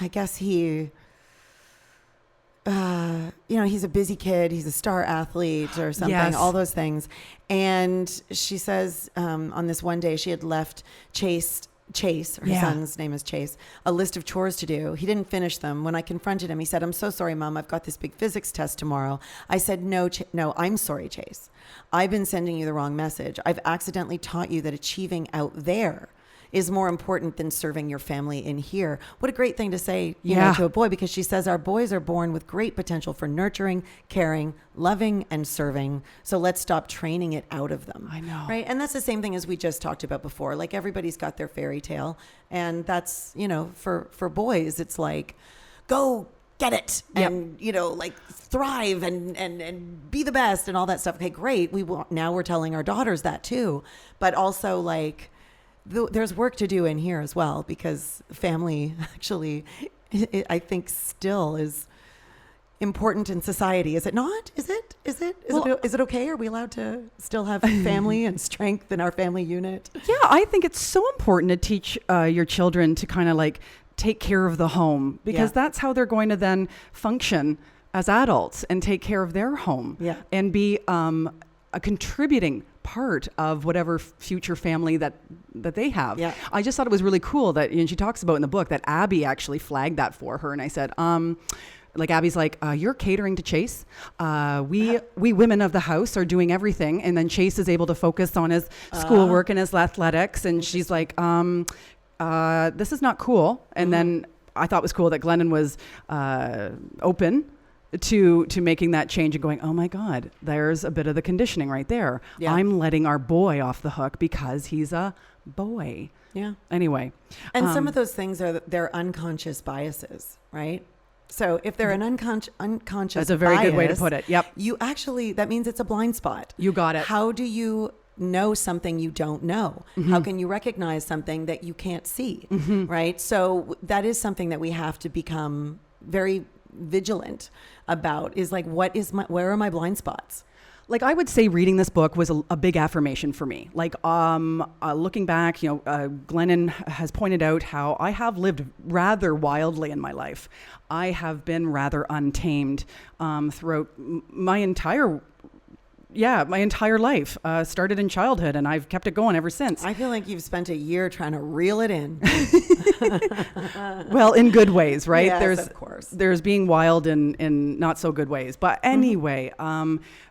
I guess he's a busy kid. He's a star athlete or something, Yes. all those things. And she says on this one day she had left Chase, her son's name is Chase, a list of chores to do. He didn't finish them. When I confronted him, he said, "I'm so sorry, Mom. I've got this big physics test tomorrow." I said, No, I'm sorry, Chase. I've been sending you the wrong message. I've accidentally taught you that achieving out there is more important than serving your family in here. What a great thing to say to a boy, because she says our boys are born with great potential for nurturing, caring, loving, and serving. So let's stop training it out of them. I know. Right? And that's the same thing as we just talked about before. Like, everybody's got their fairy tale. And that's, for boys, it's like, go get it. Yep. And, like thrive and be the best and all that stuff. Okay, great. Now we're telling our daughters that too. But also, like, there's work to do in here as well, because family actually, I think, still is important in society. Is it not? Is it okay? Are we allowed to still have family and strength in our family unit? Yeah, I think it's so important to teach your children to kind of like take care of the home, because that's how they're going to then function as adults and take care of their home and be a contributing part of whatever future family that they have. Yeah. I just thought it was really cool that, she talks about in the book that Abby actually flagged that for her. And I said, like, Abby's like, you're catering to Chase. We women of the house are doing everything. And then Chase is able to focus on his schoolwork and his athletics. And she's like, this is not cool. And then I thought it was cool that Glennon was open to making that change and going, oh my God, there's a bit of the conditioning right there. Yeah. I'm letting our boy off the hook because he's a boy. Yeah. Anyway. And some of those things are their unconscious biases, right? So if they're an unconscious that's a very bias, good way to put it. Yep. That means it's a blind spot. You got it. How do you know something you don't know? Mm-hmm. How can you recognize something that you can't see? Mm-hmm. Right? So that is something that we have to become very vigilant about, is like, where are my blind spots? Like, I would say reading this book was a big affirmation for me. Like, looking back, Glennon has pointed out how I have lived rather wildly in my life. I have been rather untamed throughout my entire life. Started in childhood, and I've kept it going ever since. I feel like you've spent a year trying to reel it in. Well, in good ways, right? Yes, of course. There's being wild in not so good ways. But anyway,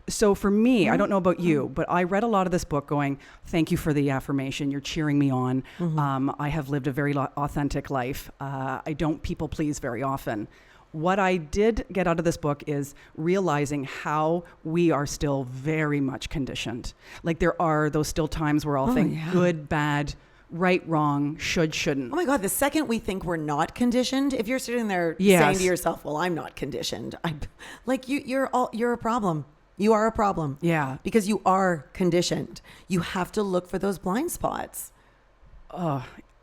so for me, I don't know about you, but I read a lot of this book going, thank you for the affirmation. You're cheering me on. Mm-hmm. I have lived a very authentic life. I don't people please very often. What I did get out of this book is realizing how we are still very much conditioned. Like, there are those still times where I'll think good, bad, right, wrong, should, shouldn't. Oh my God, the second we think we're not conditioned, if you're sitting there saying to yourself, well, I'm not conditioned, you're a problem. You are a problem. Yeah. Because you are conditioned. You have to look for those blind spots.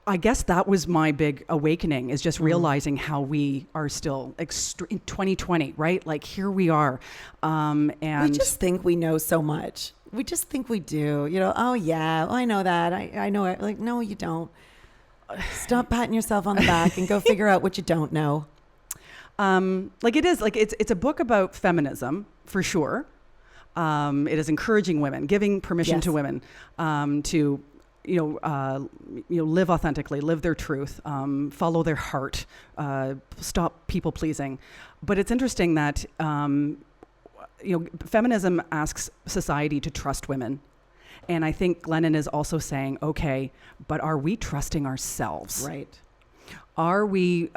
I guess that was my big awakening, is just realizing how we are still in 2020, right? Like, here we are. And we just think we know so much. We just think we do. Oh, yeah, I know that. I know it. Like, no, you don't. Stop patting yourself on the back and go figure out what you don't know. It's a book about feminism, for sure. It is encouraging women, giving permission to women to live authentically, live their truth, follow their heart, stop people pleasing. But it's interesting that, feminism asks society to trust women. And I think Glennon is also saying, okay, but are we trusting ourselves? Right. Are we,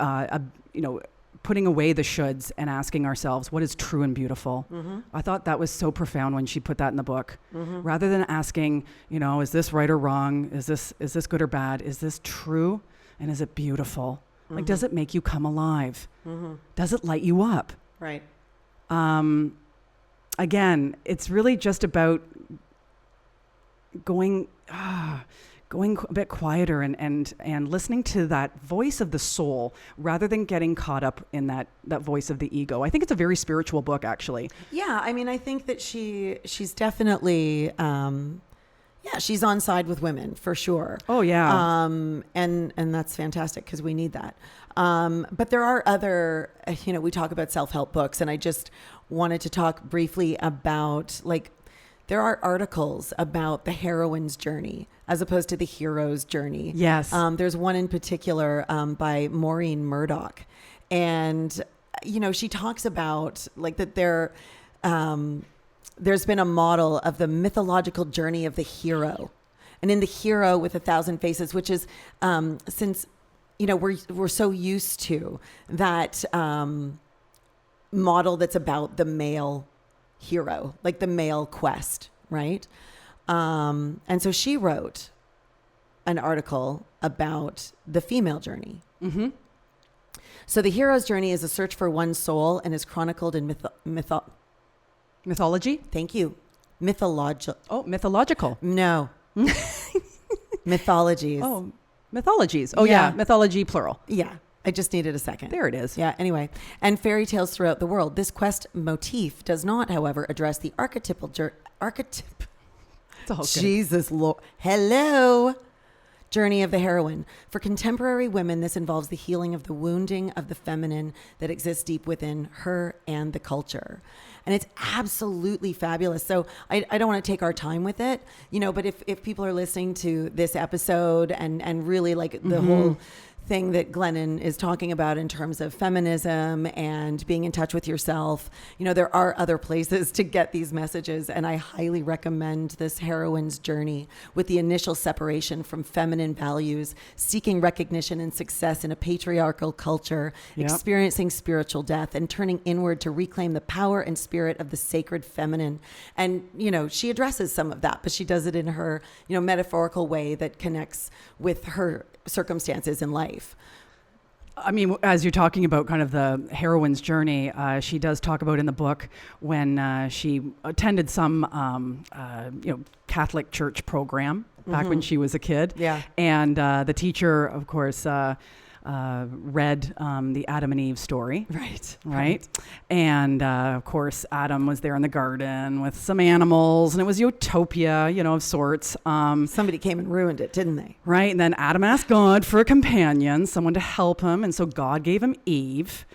putting away the shoulds and asking ourselves what is true and beautiful? Mm-hmm. I thought that was so profound when she put that in the book. Mm-hmm. Rather than asking, is this right or wrong? Is this good or bad? Is this true? And is it beautiful? Mm-hmm. Like, does it make you come alive? Mm-hmm. Does it light you up? Right. Again, it's really just about going a bit quieter and listening to that voice of the soul rather than getting caught up in that voice of the ego. I think it's a very spiritual book, actually. Yeah, I mean, I think that she's definitely, she's on side with women for sure. Oh yeah. And that's fantastic because we need that. But there are other, we talk about self-help books, and I just wanted to talk briefly about, like, there are articles about the heroine's journey as opposed to the hero's journey. Yes. There's one in particular by Maureen Murdoch. And, she talks about like that there's been a model of the mythological journey of the hero. And in the Hero with 1,000 Faces, which is since, we're so used to that model that's about the male hero, like the male quest, right? And so she wrote an article about the female journey. Mm-hmm. So the hero's journey is a search for one's soul and is chronicled in mythology. Thank you. Mythological. Oh, mythological. No. Mythologies. Oh, mythologies. Oh yeah. Mythology plural. Yeah. I just needed a second. There it is. Yeah, anyway. And fairy tales throughout the world. This quest motif does not, however, address the archetype. It's all good. Jesus Lord. Hello. Journey of the heroine. For contemporary women, this involves the healing of the wounding of the feminine that exists deep within her and the culture. And it's absolutely fabulous. So I don't want to take our time with it, but if people are listening to this episode and really like the whole thing that Glennon is talking about in terms of feminism and being in touch with yourself, there are other places to get these messages. And I highly recommend this heroine's journey with the initial separation from feminine values, seeking recognition and success in a patriarchal culture, experiencing spiritual death, and turning inward to reclaim the power and spirit of the sacred feminine. And, she addresses some of that, but she does it in her, metaphorical way that connects with her circumstances in life. I mean, as you're talking about kind of the heroine's journey, she does talk about in the book when she attended some, Catholic church program back when she was a kid. Yeah. And the teacher, of course, read the Adam and Eve story. Right. And of course, Adam was there in the garden with some animals, and it was utopia, of sorts. Somebody came and ruined it, didn't they? Right. And then Adam asked God for a companion, someone to help him. And so God gave him Eve.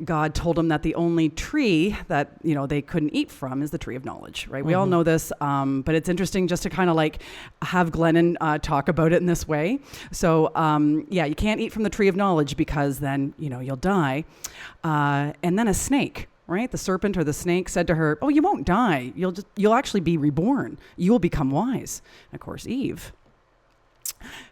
God told him that the only tree that, they couldn't eat from is the tree of knowledge, right? We all know this, but it's interesting just to kind of like have Glennon talk about it in this way. So, you can't eat from the tree of knowledge because then, you'll die. And then a snake, right? The serpent or the snake said to her, oh, you won't die. You'll actually be reborn. You will become wise. And of course, Eve,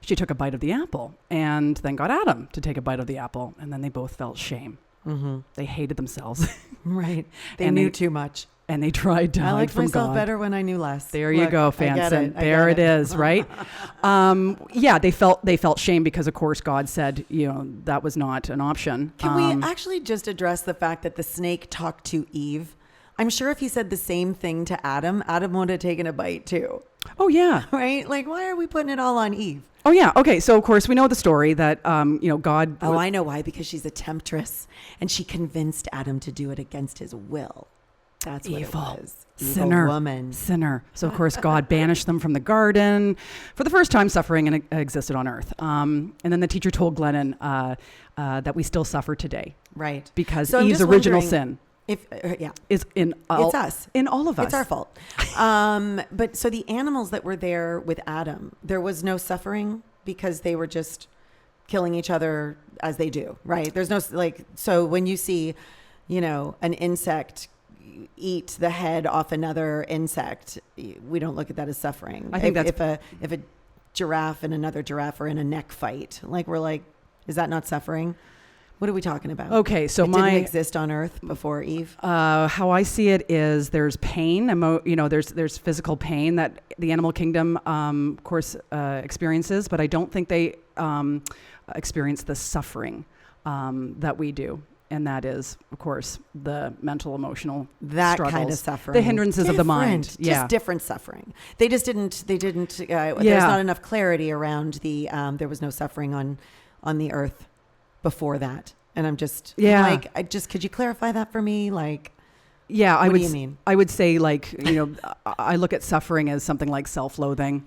she took a bite of the apple and then got Adam to take a bite of the apple. And then they both felt shame. Mm-hmm. They hated themselves. Right. They knew too much. And they tried to hide from God. I liked myself better when I knew less. There you go, Fanson. There it is, right? They felt shame because, of course, God said, that was not an option. Can we actually just address the fact that the snake talked to Eve? I'm sure if he said the same thing to Adam, Adam would have taken a bite too. Oh, yeah. Right? Like, why are we putting it all on Eve? Oh, yeah. Okay. So, of course, we know the story that, God... I know why. Because she's a temptress and she convinced Adam to do it against his will. That's what evil. it was. Evil Sinner. woman. Sinner. So, of course, God banished them from the garden. For the first time, suffering existed on earth. And then the teacher told Glennon that we still suffer today. Right. Because So I'm Eve's just original wondering sin yeah. is in It's us. In all of us. It's our fault. But so the animals that were there with Adam, there was no suffering because they were just killing each other as they do, right? There's no, like, so when you see, an insect eat the head off another insect, we don't look at that as suffering. I think if a giraffe and another giraffe are in a neck fight, like, we're like, is that not suffering? What are we talking about? Okay, so it didn't exist on Earth before Eve. How I see it is there's pain, there's physical pain that the animal kingdom, of course, experiences, but I don't think they experience the suffering that we do. And that is, of course, the mental, emotional struggles, kind of suffering, the hindrances of the mind. Just different suffering. They didn't. There's not enough clarity around the. There was no suffering on the earth before that, and I'm just could you clarify that for me? Like, yeah, what do you mean? I would say, like, I look at suffering as something like self-loathing.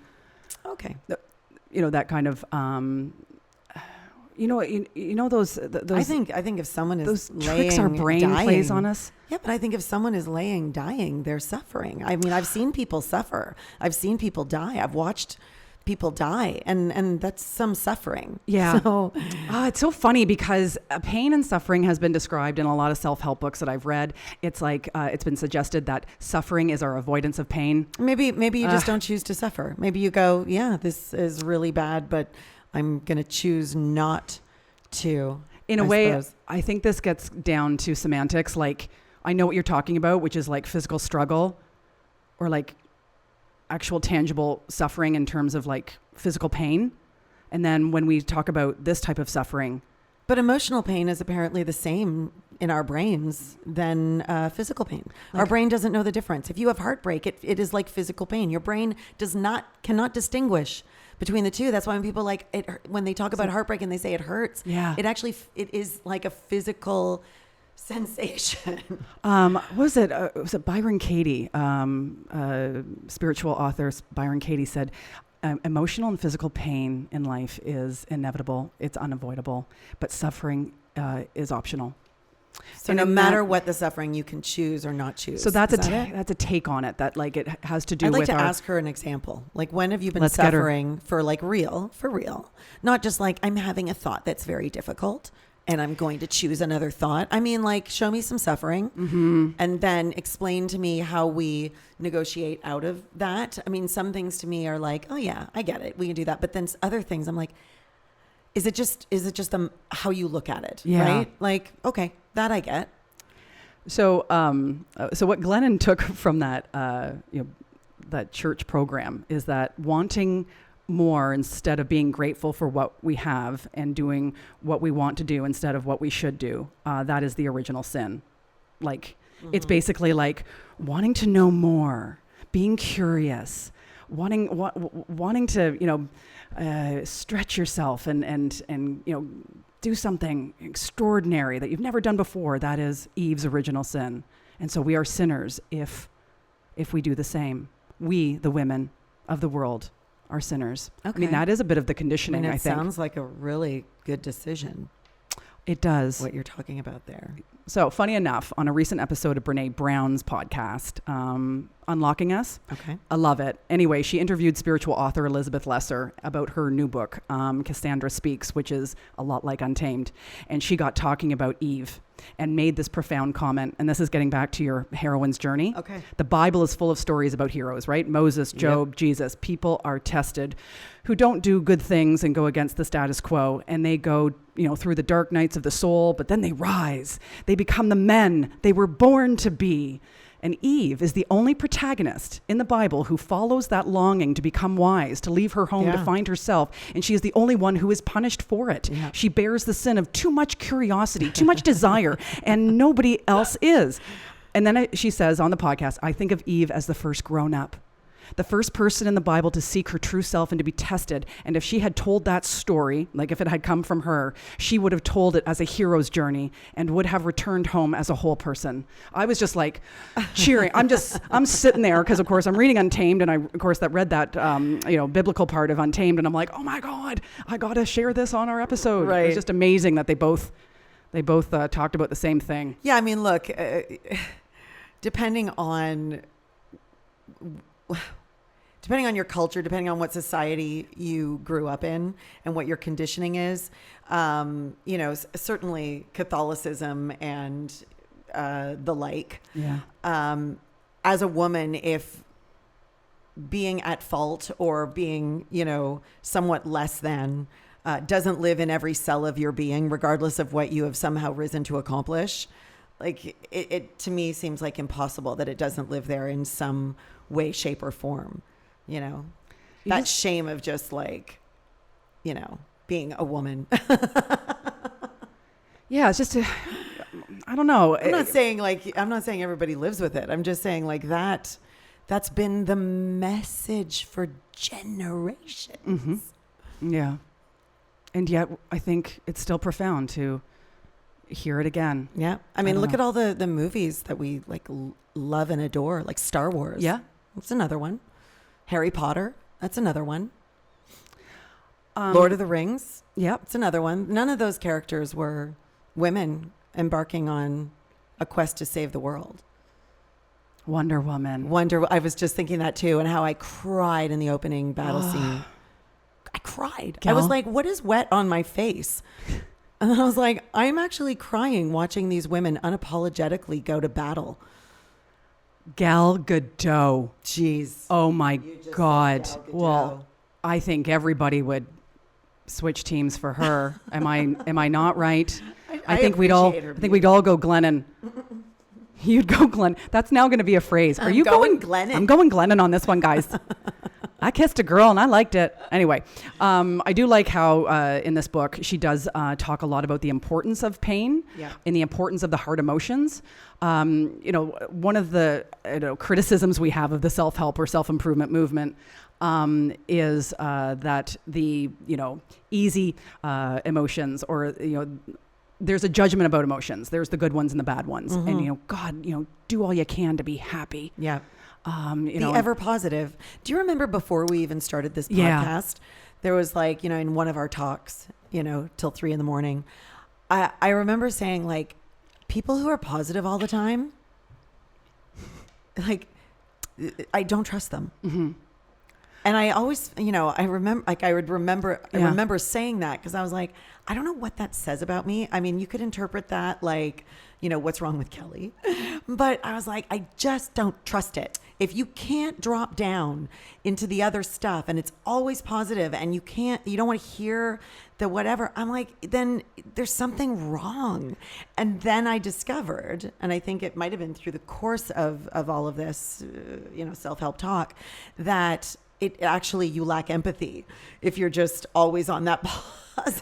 Okay. That kind of. Those. I think if someone is those laying, tricks our brain dying, plays on us. Yeah, but I think if someone is dying, they're suffering. I mean, I've seen people suffer. I've seen people die. I've watched people die, and that's some suffering. Yeah. So, it's so funny because pain and suffering has been described in a lot of self-help books that I've read. It's like it's been suggested that suffering is our avoidance of pain. Maybe you just don't choose to suffer. Maybe you go, yeah, this is really bad, but I'm going to choose not to. In a way, I think this gets down to semantics. Like, I know what you're talking about, which is like physical struggle or like actual tangible suffering in terms of like physical pain. And then when we talk about this type of suffering. But emotional pain is apparently the same in our brains than physical pain. Our brain doesn't know the difference. If you have heartbreak, it is like physical pain. Your brain cannot distinguish between the two. That's why when people when they talk about heartbreak and they say it hurts, it is like a physical sensation. Was it Byron Katie, spiritual author Byron Katie said, emotional and physical pain in life is inevitable. It's unavoidable, but suffering is optional. So no matter what the suffering, you can choose or not choose. So that's a take on it. That like it has to do I'd like with to ask her an example. Like, when have you been suffering for real? Not just like, I'm having a thought that's very difficult and I'm going to choose another thought. I mean, like, show me some suffering and then explain to me how we negotiate out of that. I mean, some things to me are like, oh yeah, I get it. We can do that. But then other things I'm like, is it just how you look at it? Yeah. Right? Like, okay, that I get. So, so what Glennon took from that, that church program is that wanting more instead of being grateful for what we have and doing what we want to do instead of what we should do, that is the original sin. Like, it's basically like wanting to know more, being curious, wanting to, stretch yourself and do something extraordinary that you've never done before. That is Eve's original sin. And so we are sinners if we do the same. We, the women of the world, are sinners. Okay. I mean, that is a bit of the conditioning, I think. It sounds like a really good decision. It does. What you're talking about there. So, funny enough, on a recent episode of Brene Brown's podcast, Unlocking Us, I love it. Anyway, she interviewed spiritual author Elizabeth Lesser about her new book, Cassandra Speaks, which is a lot like Untamed. And she got talking about Eve and made this profound comment. And this is getting back to your heroine's journey. Okay. The Bible is full of stories about heroes, right? Moses, Job, Jesus. People are tested who don't do good things and go against the status quo. And they go, through the dark nights of the soul, but then they rise. They become the men they were born to be. And Eve is the only protagonist in the Bible who follows that longing to become wise, to leave her home, to find herself. And she is the only one who is punished for it. Yeah. She bears the sin of too much curiosity, too much desire, and nobody else is. And then she says on the podcast, I think of Eve as the first grown up. the first person in the Bible to seek her true self and to be tested. And if she had told that story, like if it had come from her, she would have told it as a hero's journey and would have returned home as a whole person. I was just like cheering. I'm sitting there because of course I'm reading Untamed, and I of course read that biblical part of Untamed, and I'm like, oh my God, I gotta share this on our episode. Right. It was just amazing that they both talked about the same thing. Yeah, I mean, look, depending on your culture, depending on what society you grew up in and what your conditioning is, certainly Catholicism and the like. Yeah. As a woman, if being at fault or being, somewhat less than doesn't live in every cell of your being, regardless of what you have somehow risen to accomplish, like it to me seems like impossible that it doesn't live there in some way, shape, or form. That shame of just like, being a woman. Yeah, it's just, I don't know. I'm not saying everybody lives with it. I'm just saying like that's been the message for generations. Mm-hmm. Yeah. And yet I think it's still profound to hear it again. Yeah. I mean, look at all the movies that we like love and adore, like Star Wars. Yeah. That's another one. Harry Potter. That's another one. Lord of the Rings. Yep. It's another one. None of those characters were women embarking on a quest to save the world. Wonder Woman. I was just thinking that too, and how I cried in the opening battle scene. I cried. Gal? I was like, what is wet on my face? And then I was like, I'm actually crying watching these women unapologetically go to battle. Gal Gadot. Jeez. Oh my God. Gal Gadot. Well, I think everybody would switch teams for her. Am I not right? I think we'd all go Glennon. You'd go Glenn. That's now going to be a phrase. Are you going Glennon? I'm going Glennon on this one, guys. I kissed a girl and I liked it. Anyway, I do like how in this book she does talk a lot about the importance of pain and the importance of the hard emotions. One of the criticisms we have of the self-help or self-improvement movement is that the easy emotions, or there's a judgment about emotions. There's the good ones and the bad ones, and God, do all you can to be happy. Yeah. Be ever positive. Do you remember before we even started this podcast, there was like, in one of our talks, till 3 a.m, I remember saying like, people who are positive all the time, like, I don't trust them. Mm-hmm. And I always, I remember saying that because I was like, I don't know what that says about me. I mean, you could interpret that like, what's wrong with Kelly? But I was like, I just don't trust it. If you can't drop down into the other stuff and it's always positive and you don't want to hear the whatever, I'm like, then there's something wrong. And then I discovered, and I think it might have been through the course of all of this, self-help talk, that it actually, you lack empathy if you're just always on that positive.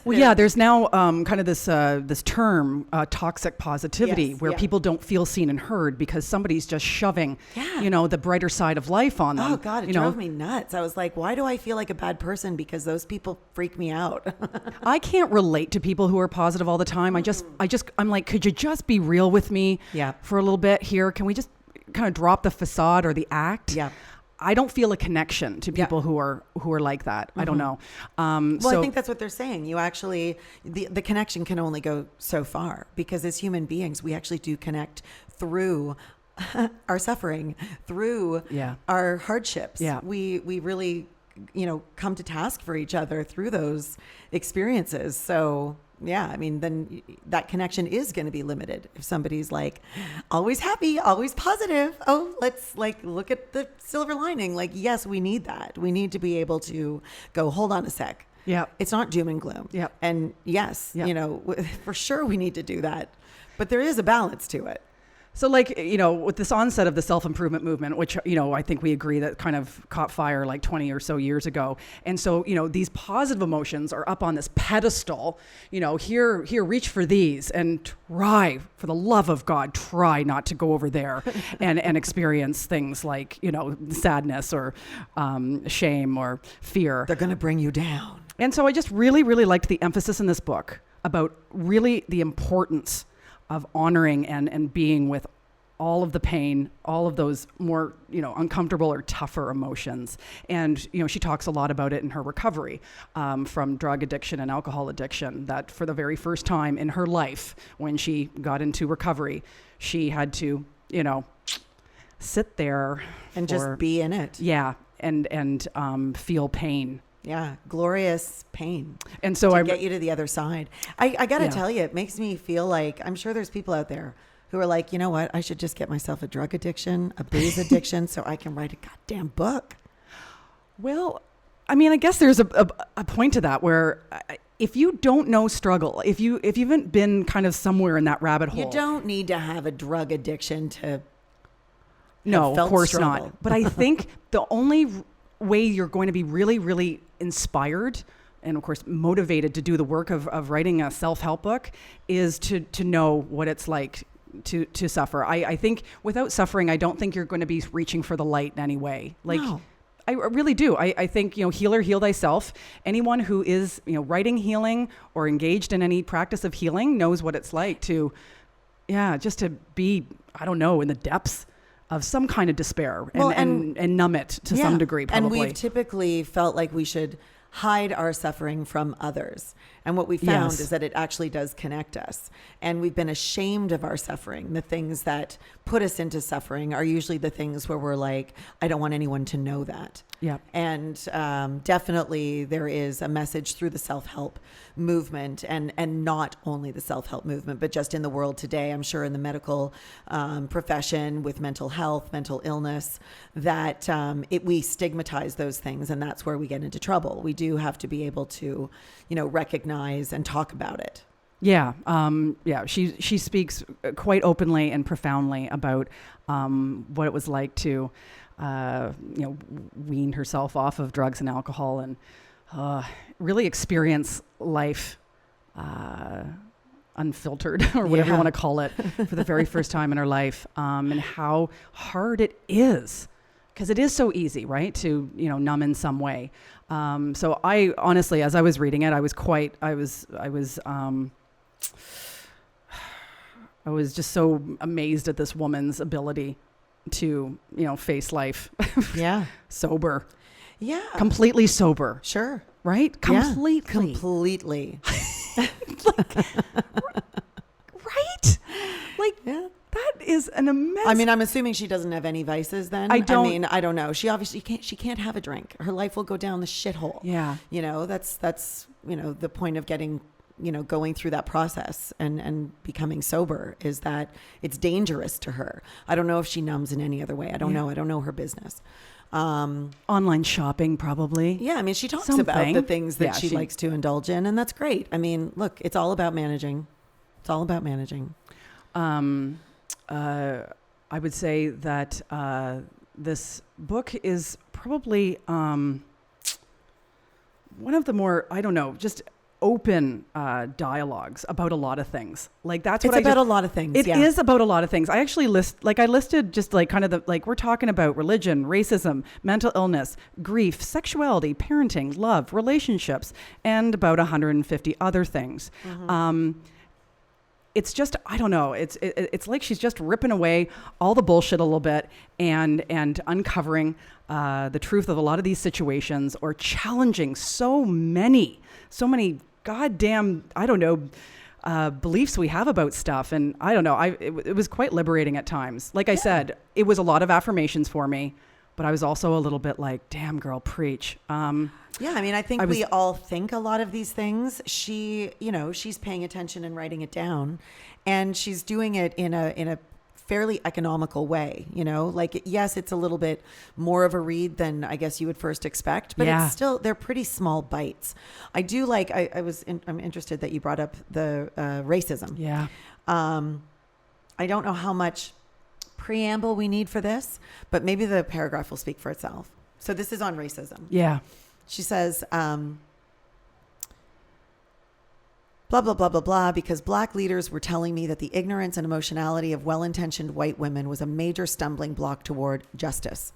Well, yeah, there's now kind of this term, toxic positivity, where people don't feel seen and heard because somebody's just shoving, the brighter side of life on them. Oh God, it drove me nuts. I was like, why do I feel like a bad person? Because those people freak me out. I can't relate to people who are positive all the time. I'm like, could you just be real with me for a little bit here? Can we just kind of drop the facade or the act? Yeah. I don't feel a connection to people who are like that. Mm-hmm. I don't know. I think that's what they're saying. You actually, the connection can only go so far, because as human beings, we actually do connect through our suffering, through our hardships. Yeah. We really, come to task for each other through those experiences. So yeah, I mean, then that connection is going to be limited if somebody's like always happy, always positive. Oh, let's like look at the silver lining. Like, yes, we need that. We need to be able to go, hold on a sec. Yeah. It's not doom and gloom. Yeah. And yes, for sure we need to do that. But there is a balance to it. So like, with this onset of the self-improvement movement, which, I think we agree that kind of caught fire like 20 or so years ago. And so, these positive emotions are up on this pedestal, here, reach for these and try, for the love of God, try not to go over there and experience things like, sadness or shame or fear. They're going to bring you down. And so I just really, really liked the emphasis in this book about really the importance of honoring and being with all of the pain, all of those more, uncomfortable or tougher emotions. And, she talks a lot about it in her recovery from drug addiction and alcohol addiction, that for the very first time in her life, when she got into recovery, she had to, sit there and just be in it. Yeah. And feel pain. Yeah, glorious pain. And so I get you to the other side. I got to tell you, it makes me feel like, I'm sure there's people out there who are like, you know what? I should just get myself a drug addiction, a booze addiction, so I can write a goddamn book. Well, I mean, I guess there's a point to that where if you don't know struggle, if you haven't been kind of somewhere in that rabbit hole. You don't need to have a drug addiction to No, of course struggle. not. But I think the only way you're going to be really, really inspired and of course motivated to do the work of writing a self-help book is to know what it's like to suffer. I think without suffering, I don't think you're going to be reaching for the light in any way. Like, no. I really do. I think, healer, heal thyself. Anyone who is, writing healing or engaged in any practice of healing knows what it's like to, just to be, I don't know, in the depths of some kind of despair and numb it to some degree, probably. And we've typically felt like we should hide our suffering from others. And what we found is that it actually does connect us. And we've been ashamed of our suffering. The things that put us into suffering are usually the things where we're like, I don't want anyone to know that. Yeah. And definitely there is a message through the self-help movement and not only the self-help movement, but just in the world today, I'm sure in the medical profession with mental health, mental illness, that we stigmatize those things. And that's where we get into trouble. We do have to be able to, recognize and talk about it. Yeah. She speaks quite openly and profoundly about what it was like to, wean herself off of drugs and alcohol and really experience life unfiltered or whatever you want to call it for the very first time in her life, and how hard it is. Because it is so easy, right, to numb in some way. So I honestly, as I was reading it, I was just so amazed at this woman's ability to face life, sober, completely sober, sure, right, completely, right, like. Yeah. That is an immense. I mean, I'm assuming she doesn't have any vices then. I don't know. She obviously can't have a drink. Her life will go down the shithole. Yeah. That's the point of getting, going through that process and becoming sober is that it's dangerous to her. I don't know if she numbs in any other way. I don't know. I don't know her business. Online shopping, probably. Yeah. I mean, she talks about the things that she likes to indulge in, and that's great. I mean, look, it's all about managing. It's all about managing. I would say that this book is probably one of the more, just open dialogues about a lot of things. Like that's what it's about a lot of things. It is about a lot of things. I actually listed just like kind of we're talking about religion, racism, mental illness, grief, sexuality, parenting, love, relationships, and about 150 other things. Mm-hmm. It's just, I don't know. It's like she's just ripping away all the bullshit a little bit and uncovering the truth of a lot of these situations, or challenging so many goddamn, beliefs we have about stuff. And I don't know. It was quite liberating at times. Like I said, it was a lot of affirmations for me, but I was also a little bit like, damn girl, preach. Yeah, I mean, I think we all think a lot of these things. She, she's paying attention and writing it down, and she's doing it in a fairly economical way, like, yes, it's a little bit more of a read than I guess you would first expect, but it's still, they're pretty small bites. I do like, I'm interested that you brought up the racism. Yeah. I don't know how much preamble we need for this, but maybe the paragraph will speak for itself. So this is on racism. Yeah. She says, blah, blah, blah, blah, blah, because black leaders were telling me that the ignorance and emotionality of well-intentioned white women was a major stumbling block toward justice.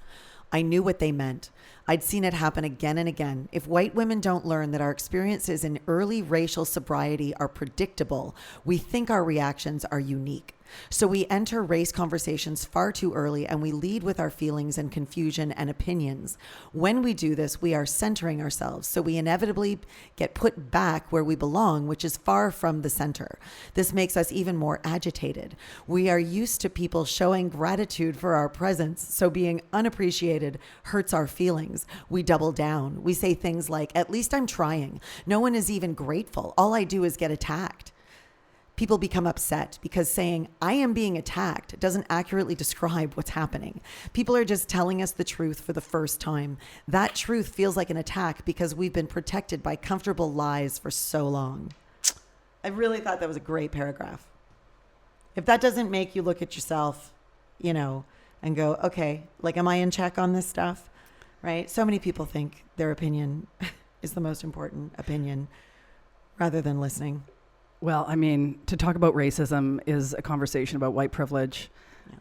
I knew what they meant. I'd seen it happen again and again. If white women don't learn that our experiences in early racial sobriety are predictable, we think our reactions are unique. So we enter race conversations far too early, and we lead with our feelings and confusion and opinions. When we do this, we are centering ourselves. So we inevitably get put back where we belong, which is far from the center. This makes us even more agitated. We are used to people showing gratitude for our presence. So being unappreciated hurts our feelings. We double down. We say things like, at least I'm trying. No one is even grateful. All I do is get attacked. People become upset because saying, I am being attacked doesn't accurately describe what's happening. People are just telling us the truth for the first time. That truth feels like an attack because we've been protected by comfortable lies for so long. I really thought that was a great paragraph. If that doesn't make you look at yourself, you know, and go, okay, like, am I in check on this stuff? Right? So many people think their opinion is the most important opinion rather than listening. Well, I mean, to talk about racism is a conversation about white privilege,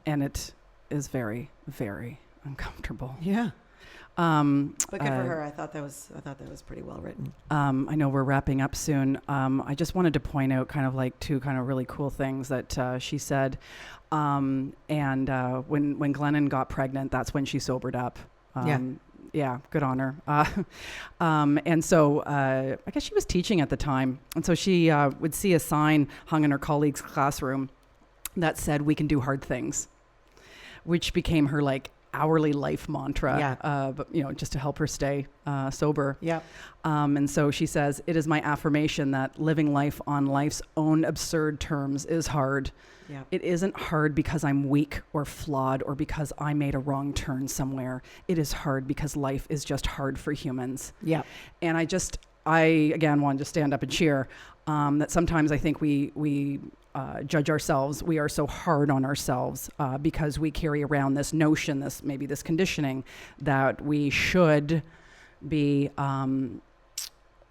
and it is very, very uncomfortable. Yeah. But good for her. I thought that was pretty well written. I know we're wrapping up soon. I just wanted to point out kind of like two kind of really cool things that she said. And when Glennon got pregnant, that's when she sobered up. Yeah, good on her. And so I guess she was teaching at the time. And so she would see a sign hung in her colleague's classroom that said, we can do hard things, which became her like hourly life mantra, but you know, just to help her stay sober. Yeah. And so she says, it is my affirmation that living life on life's own absurd terms is hard. Yeah. It isn't hard because I'm weak or flawed or because I made a wrong turn somewhere. It is hard because life is just hard for humans. Yeah. And I again wanted to stand up and cheer that sometimes I think we judge ourselves. We are so hard on ourselves because we carry around this notion, this conditioning that we should be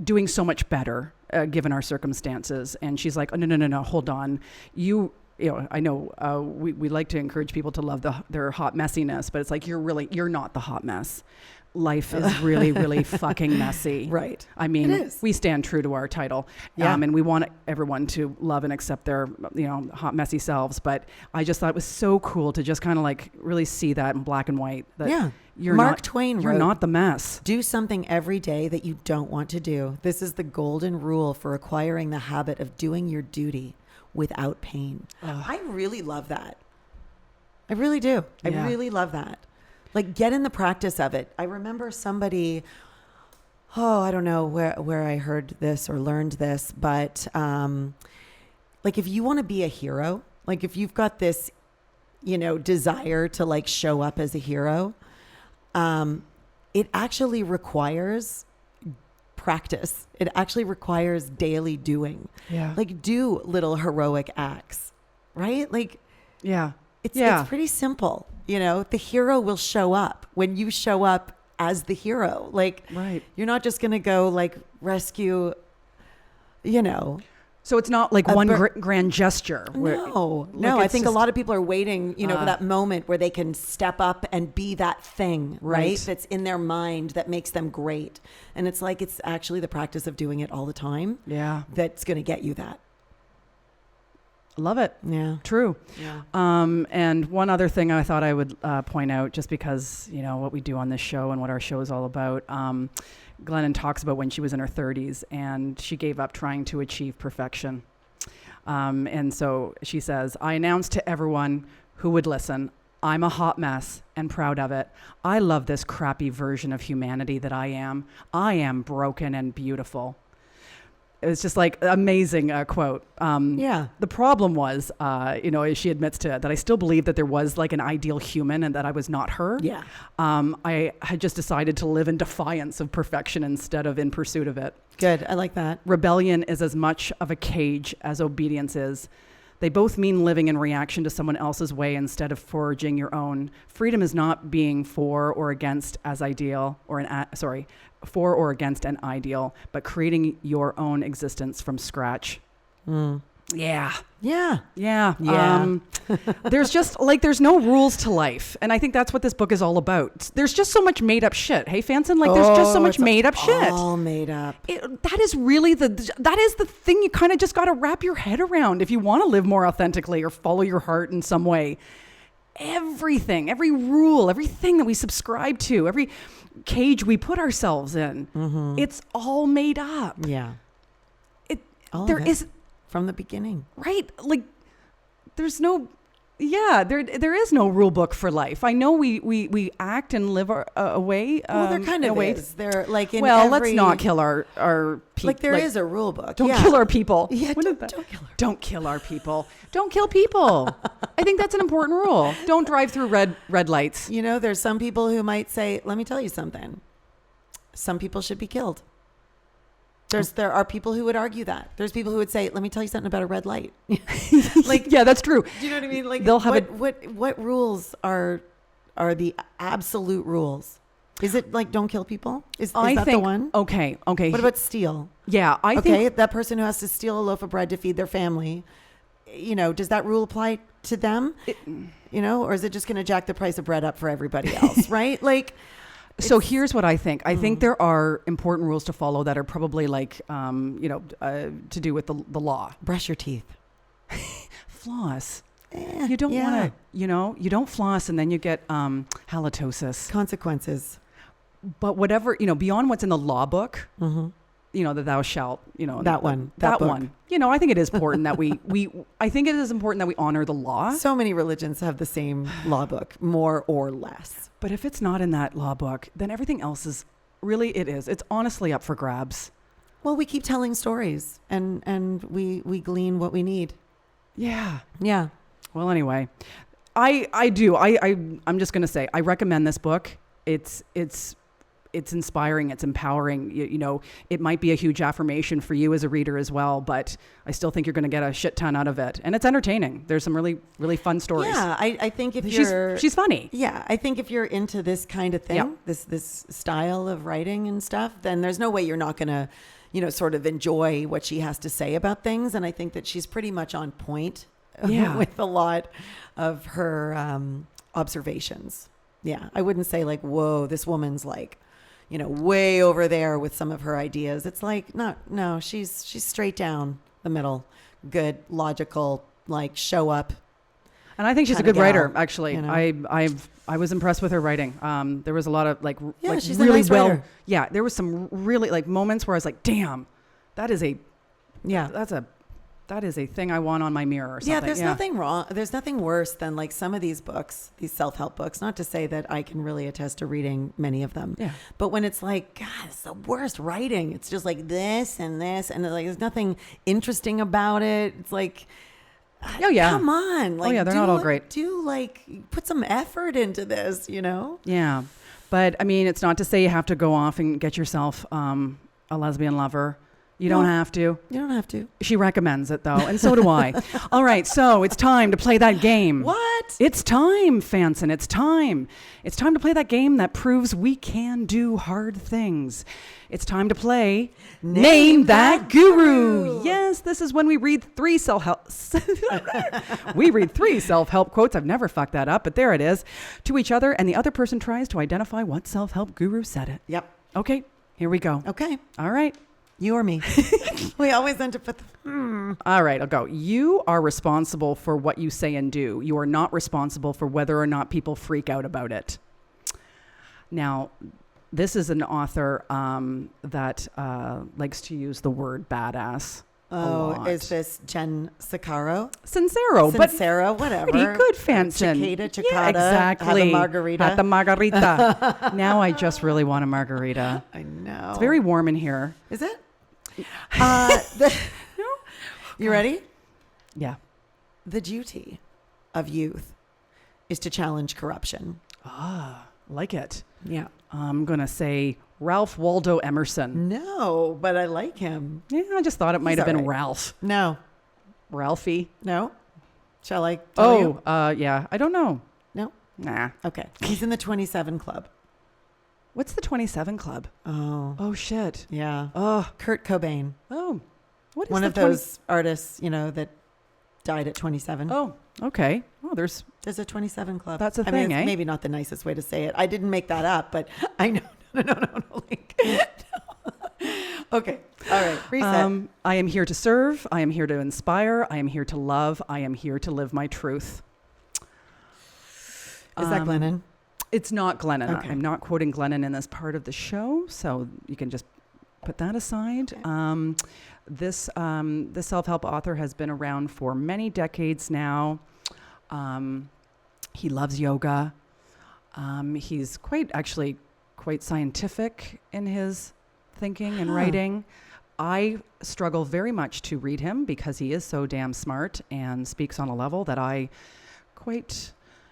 doing so much better given our circumstances. And she's like, oh, no, hold on. You know, I know we like to encourage people to love their hot messiness, but it's like, you're not the hot mess. Life is really, really fucking messy. Right. I mean, we stand true to our title. Yeah. And we want everyone to love and accept their, hot, messy selves. But I just thought it was so cool to just kind of like really see that in black and white. That Mark Twain you're wrote, not the mess. Do something every day that you don't want to do. This is the golden rule for acquiring the habit of doing your duty without pain. I really love that. I really do. I really love that. Like, get in the practice of it. I remember somebody, I don't know where I heard this or learned this, but like, if you want to be a hero, like if you've got this, desire to like show up as a hero, it actually requires practice. It actually requires daily doing. Yeah. Like, do little heroic acts, right? Like, it's pretty simple. The hero will show up when you show up as the hero. Like, you're not just going to go like rescue, So it's not like one grand gesture. No. I think a lot of people are waiting, for that moment where they can step up and be that thing, right? That's in their mind that makes them great. And it's like, it's actually the practice of doing it all the time. Yeah. That's going to get you that. Love it. Yeah. True. Yeah. And one other thing I thought I would point out, just because, what we do on this show and what our show is all about, Glennon talks about when she was in her 30s and she gave up trying to achieve perfection. And so she says, I announced to everyone who would listen, I'm a hot mess and proud of it. I love this crappy version of humanity that I am. I am broken and beautiful. It was just like amazing quote. The problem was, as she admits to it, that I still believe that there was like an ideal human and that I was not her. Yeah. I had just decided to live in defiance of perfection instead of in pursuit of it. Good. I like that. Rebellion is as much of a cage as obedience is. They both mean living in reaction to someone else's way instead of forging your own. Freedom is not being for or against as ideal, for or against an ideal, but creating your own existence from scratch. Yeah. There's just there's no rules to life. And I think that's what this book is all about. There's just so much made up shit. Hey, Fanson, there's just so much made up shit. All made up. That is the thing you kind of just got to wrap your head around if you want to live more authentically or follow your heart in some way. Everything, every rule, everything that we subscribe to, every cage we put ourselves in, it's all made up. Yeah. There is from the beginning, right? There's no, there is no rule book for life. I know we act and live a way. Well, there kind of is. They're in let's not kill our people. There is a rule book. Don't kill our people. Yeah, don't kill our people. Don't kill people. I think that's an important rule. Don't drive through red lights. There's some people who might say, let me tell you something. Some people should be killed. There are people who would argue that. There's people who would say, let me tell you something about a red light. Yeah, that's true. Do you know what I mean? They'll have what rules are the absolute rules? Is it don't kill people? Is that the one? Okay. What about steal? Yeah, I think that person who has to steal a loaf of bread to feed their family, does that rule apply to them? Or is it just going to jack the price of bread up for everybody else, right? So here's what I think. I think there are important rules to follow that are probably to do with the law. Brush your teeth. Floss. You don't want to, you don't floss and then you get halitosis. Consequences. But whatever, beyond what's in the law book, that thou shalt, that one. I think it is important that I think it is important that we honor the law. So many religions have the same law book, more or less. But if it's not in that law book, then everything else is really, it's honestly up for grabs. Well, we keep telling stories and we glean what we need. Yeah. Yeah. Well, anyway, I'm just going to say, I recommend this book. It's inspiring. It's empowering. It might be a huge affirmation for you as a reader as well, but I still think you're going to get a shit ton out of it. And it's entertaining. There's some really, really fun stories. Yeah. I think if she's funny. Yeah. I think if you're into this kind of thing, this style of writing and stuff, then there's no way you're not going to, sort of enjoy what she has to say about things. And I think that she's pretty much on point with a lot of her observations. Yeah. I wouldn't say whoa, this woman's way over there with some of her ideas. It's no, she's straight down the middle. Good, logical, show up. And I think she's a good writer, actually. I was impressed with her writing. There was a lot of she's really a nice writer. Yeah, there was some really moments where I was like, damn, that is a thing I want on my mirror or something. Yeah, there's nothing wrong. There's nothing worse than some of these books, these self-help books, not to say that I can really attest to reading many of them. Yeah. But when it's God, it's the worst writing. It's just this and this and there's nothing interesting about it. It's oh yeah. Come on. They're not all great. Put some effort into this, Yeah. But I mean, it's not to say you have to go off and get yourself a lesbian lover. You don't have to. You don't have to. She recommends it, though, and so do I. All right, so it's time to play that game. What? It's time, Fanson. It's time. It's time to play that game that proves we can do hard things. It's time to play Name That Guru. Yes, this is when we read three self-help quotes. I've never fucked that up, but there it is. To each other, and the other person tries to identify what self-help guru said it. Yep. Okay, here we go. Okay. All right. You or me. We always end up with All right, I'll go. You are responsible for what you say and do. You are not responsible for whether or not people freak out about it. Now, this is an author that likes to use the word badass. Oh, is this Jen Sincero? Sincero, whatever. Pretty good, Fanson. Cicada, yeah, exactly. Have a margarita. Have the margarita. Now I just really want a margarita. I know. It's very warm in here. Is it? You ready? Yeah. The duty of youth is to challenge corruption. Like it. Yeah. I'm going to say Ralph Waldo Emerson. No, but I like him. Yeah, I just thought it might have been Ralph. No. Ralphie. No. Shall I tell you? Yeah. I don't know. No? Nah. Okay. He's in the 27 Club. What's the 27 Club? Oh, shit. Yeah. Oh. Kurt Cobain. Oh. What is One the of those artists, that died at 27. Oh, okay. Oh, there's a 27 Club. That's a I thing, mean, it's eh? maybe not the nicest way to say it. I didn't make that up, but I know. No. Like, okay. All right. Reset. I am here to serve. I am here to inspire. I am here to love. I am here to live my truth. Is that Glennon? It's not Glennon. Okay. I'm not quoting Glennon in this part of the show, so you can just put that aside. Okay. This self-help author has been around for many decades now. He loves yoga. He's quite scientific in his thinking and writing. I struggle very much to read him because he is so damn smart and speaks on a level that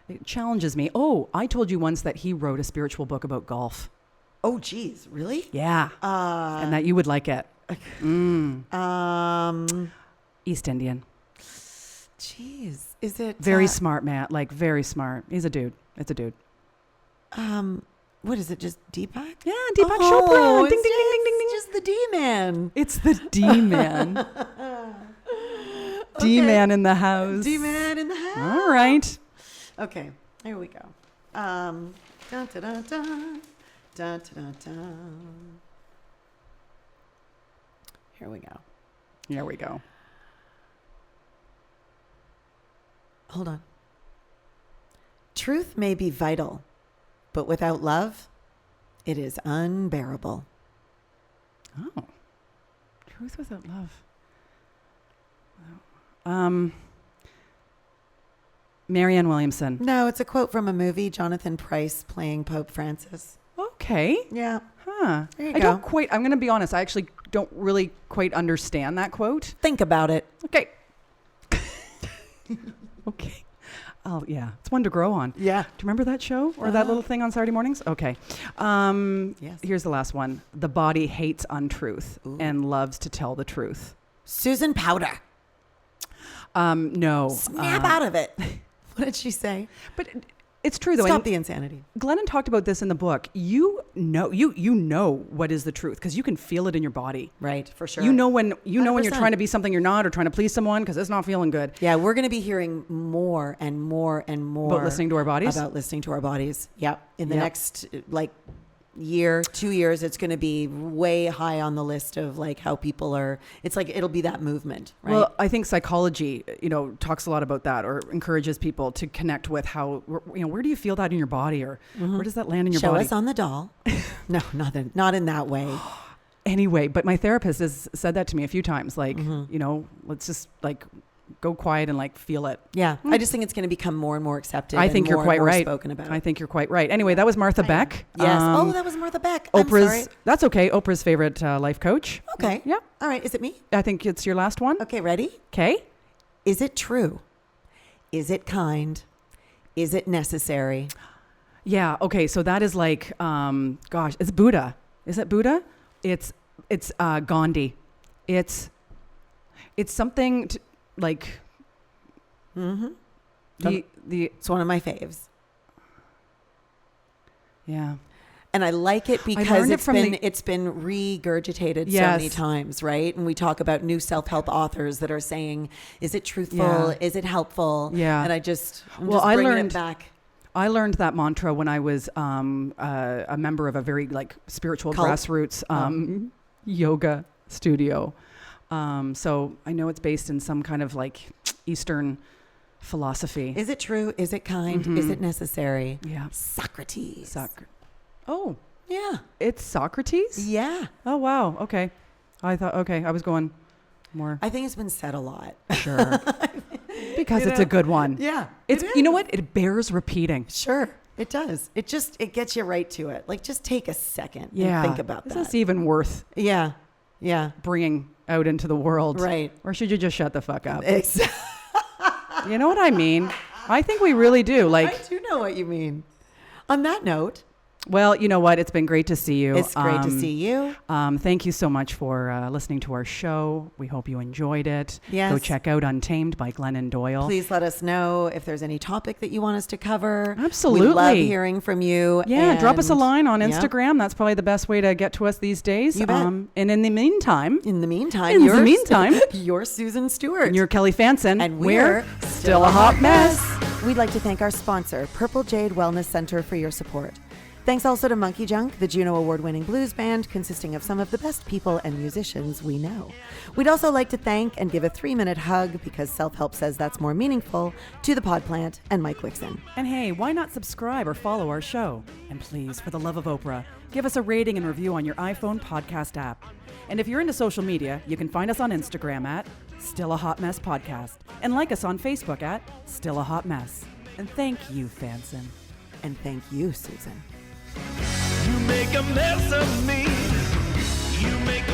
it challenges me. Oh, I told you once that he wrote a spiritual book about golf. Oh, geez. Really? Yeah. And that you would like it. East Indian. Jeez. Is it Very smart man, like very smart. He's a dude. It's a dude. What is it? Just Deepak? Yeah, Deepak Chopra. Ding, ding, ding, ding, ding, ding. Just the D-man. It's the D-man. D-man in the house. D-man in the house. All right. Okay, here we go. Dun, dun, dun, dun. Dun, dun, dun, dun. Here we go. Here we go. Hold on. Truth may be vital, but without love, it is unbearable. Oh. Truth without love. Marianne Williamson. No, it's a quote from a movie, Jonathan Pryce playing Pope Francis. Okay. Yeah. Huh. There you I go. don't quite, I'm going to be honest, I actually don't really quite understand that quote. Think about it. Okay. Okay. Oh, yeah. It's one to grow on. Yeah. Do you remember that show or that little thing on Saturday mornings? Okay. Yes. Here's the last one. The body hates untruth Ooh. and loves to tell the truth. Susan Powder. No. Snap out of it. What did she say? But it's true, though. Stop And the insanity. Glennon talked about this in the book. You know what is the truth because you can feel it in your body. Right, for sure. You know when you're 100%. trying to be something you're not or trying to please someone because it's not feeling good. Yeah, we're going to be hearing more and more and more About listening to our bodies? About listening to our bodies. Yeah. In the Yep. next year, 2 years, it's going to be way high on the list of how people are. It's it'll be that movement, right? Well, I think psychology, talks a lot about that or encourages people to connect with how, where do you feel that in your body or where does that land in your Show body? us on the doll. No, not in that way. Anyway, but my therapist has said that to me a few times. Let's just go quiet and feel it. Yeah, I just think it's going to become more and more accepted. I think and you're more quite and more right. Spoken about. I think you're quite right. Anyway, that was Martha Beck. Yes. That was Martha Beck. I'm Oprah's. sorry. That's okay. Oprah's favorite life coach. Okay. Yeah. All right. Is it me? I think it's your last one. Okay. Ready? Okay. Is it true? Is it kind? Is it necessary? Yeah. Okay. So that is it's Buddha. Is it Buddha? It's Gandhi. It's something Mm-hmm. the It's one of my faves. yeah. And I like it because learned it it's been regurgitated so Yes. many times, right? And we talk about new self-help authors that are saying, is it truthful? Yeah. Is it helpful? Yeah. And I'm Well, I bringing learned- it back. I learned that mantra when I was a member of a very spiritual Cult? grassroots yoga studio. So I know it's based in some kind of Eastern philosophy. Is it true? Is it kind? Mhm. Is it necessary? Yeah. Socrates. Oh, Yeah. it's Socrates? Yeah. Oh, wow. Okay. I was going more. I think it's been said a lot. Sure. Because it's a good one. Yeah. It's, you know what? It bears repeating. Sure. It does. It gets you right to it. Just take a second Yeah. and think about Is that. this even worth Yeah. Yeah. bringing out into the world? Right. Or should you just shut the fuck up? Exactly. You know what I mean? I think we really do. I do know what you mean. On that note, Well, you know what? It's been great to see you. It's great to see you. Thank you so much for listening to our show. We hope you enjoyed it. Yes. Go check out Untamed by Glennon Doyle. Please let us know if there's any topic that you want us to cover. Absolutely. We love hearing from you. Yeah, drop us a line on yeah. Instagram. That's probably the best way to get to us these days. You bet. And in the meantime, you're Susan Stewart. and you're Kelly Fanson. And we're still a hot mess. We'd like to thank our sponsor, Purple Jade Wellness Center, for your support. Thanks also to Monkey Junk, the Juno Award-winning blues band consisting of some of the best people and musicians we know. We'd also like to thank and give a 3-minute hug, because self-help says that's more meaningful, to the Podplant and Mike Wixon. And hey, why not subscribe or follow our show? And please, for the love of Oprah, give us a rating and review on your iPhone podcast app. And if you're into social media, you can find us on Instagram at Still a Hot Mess Podcast, and like us on Facebook at Still a Hot Mess. And thank you, Fanson. And thank you, Susan. You make a mess of me. You make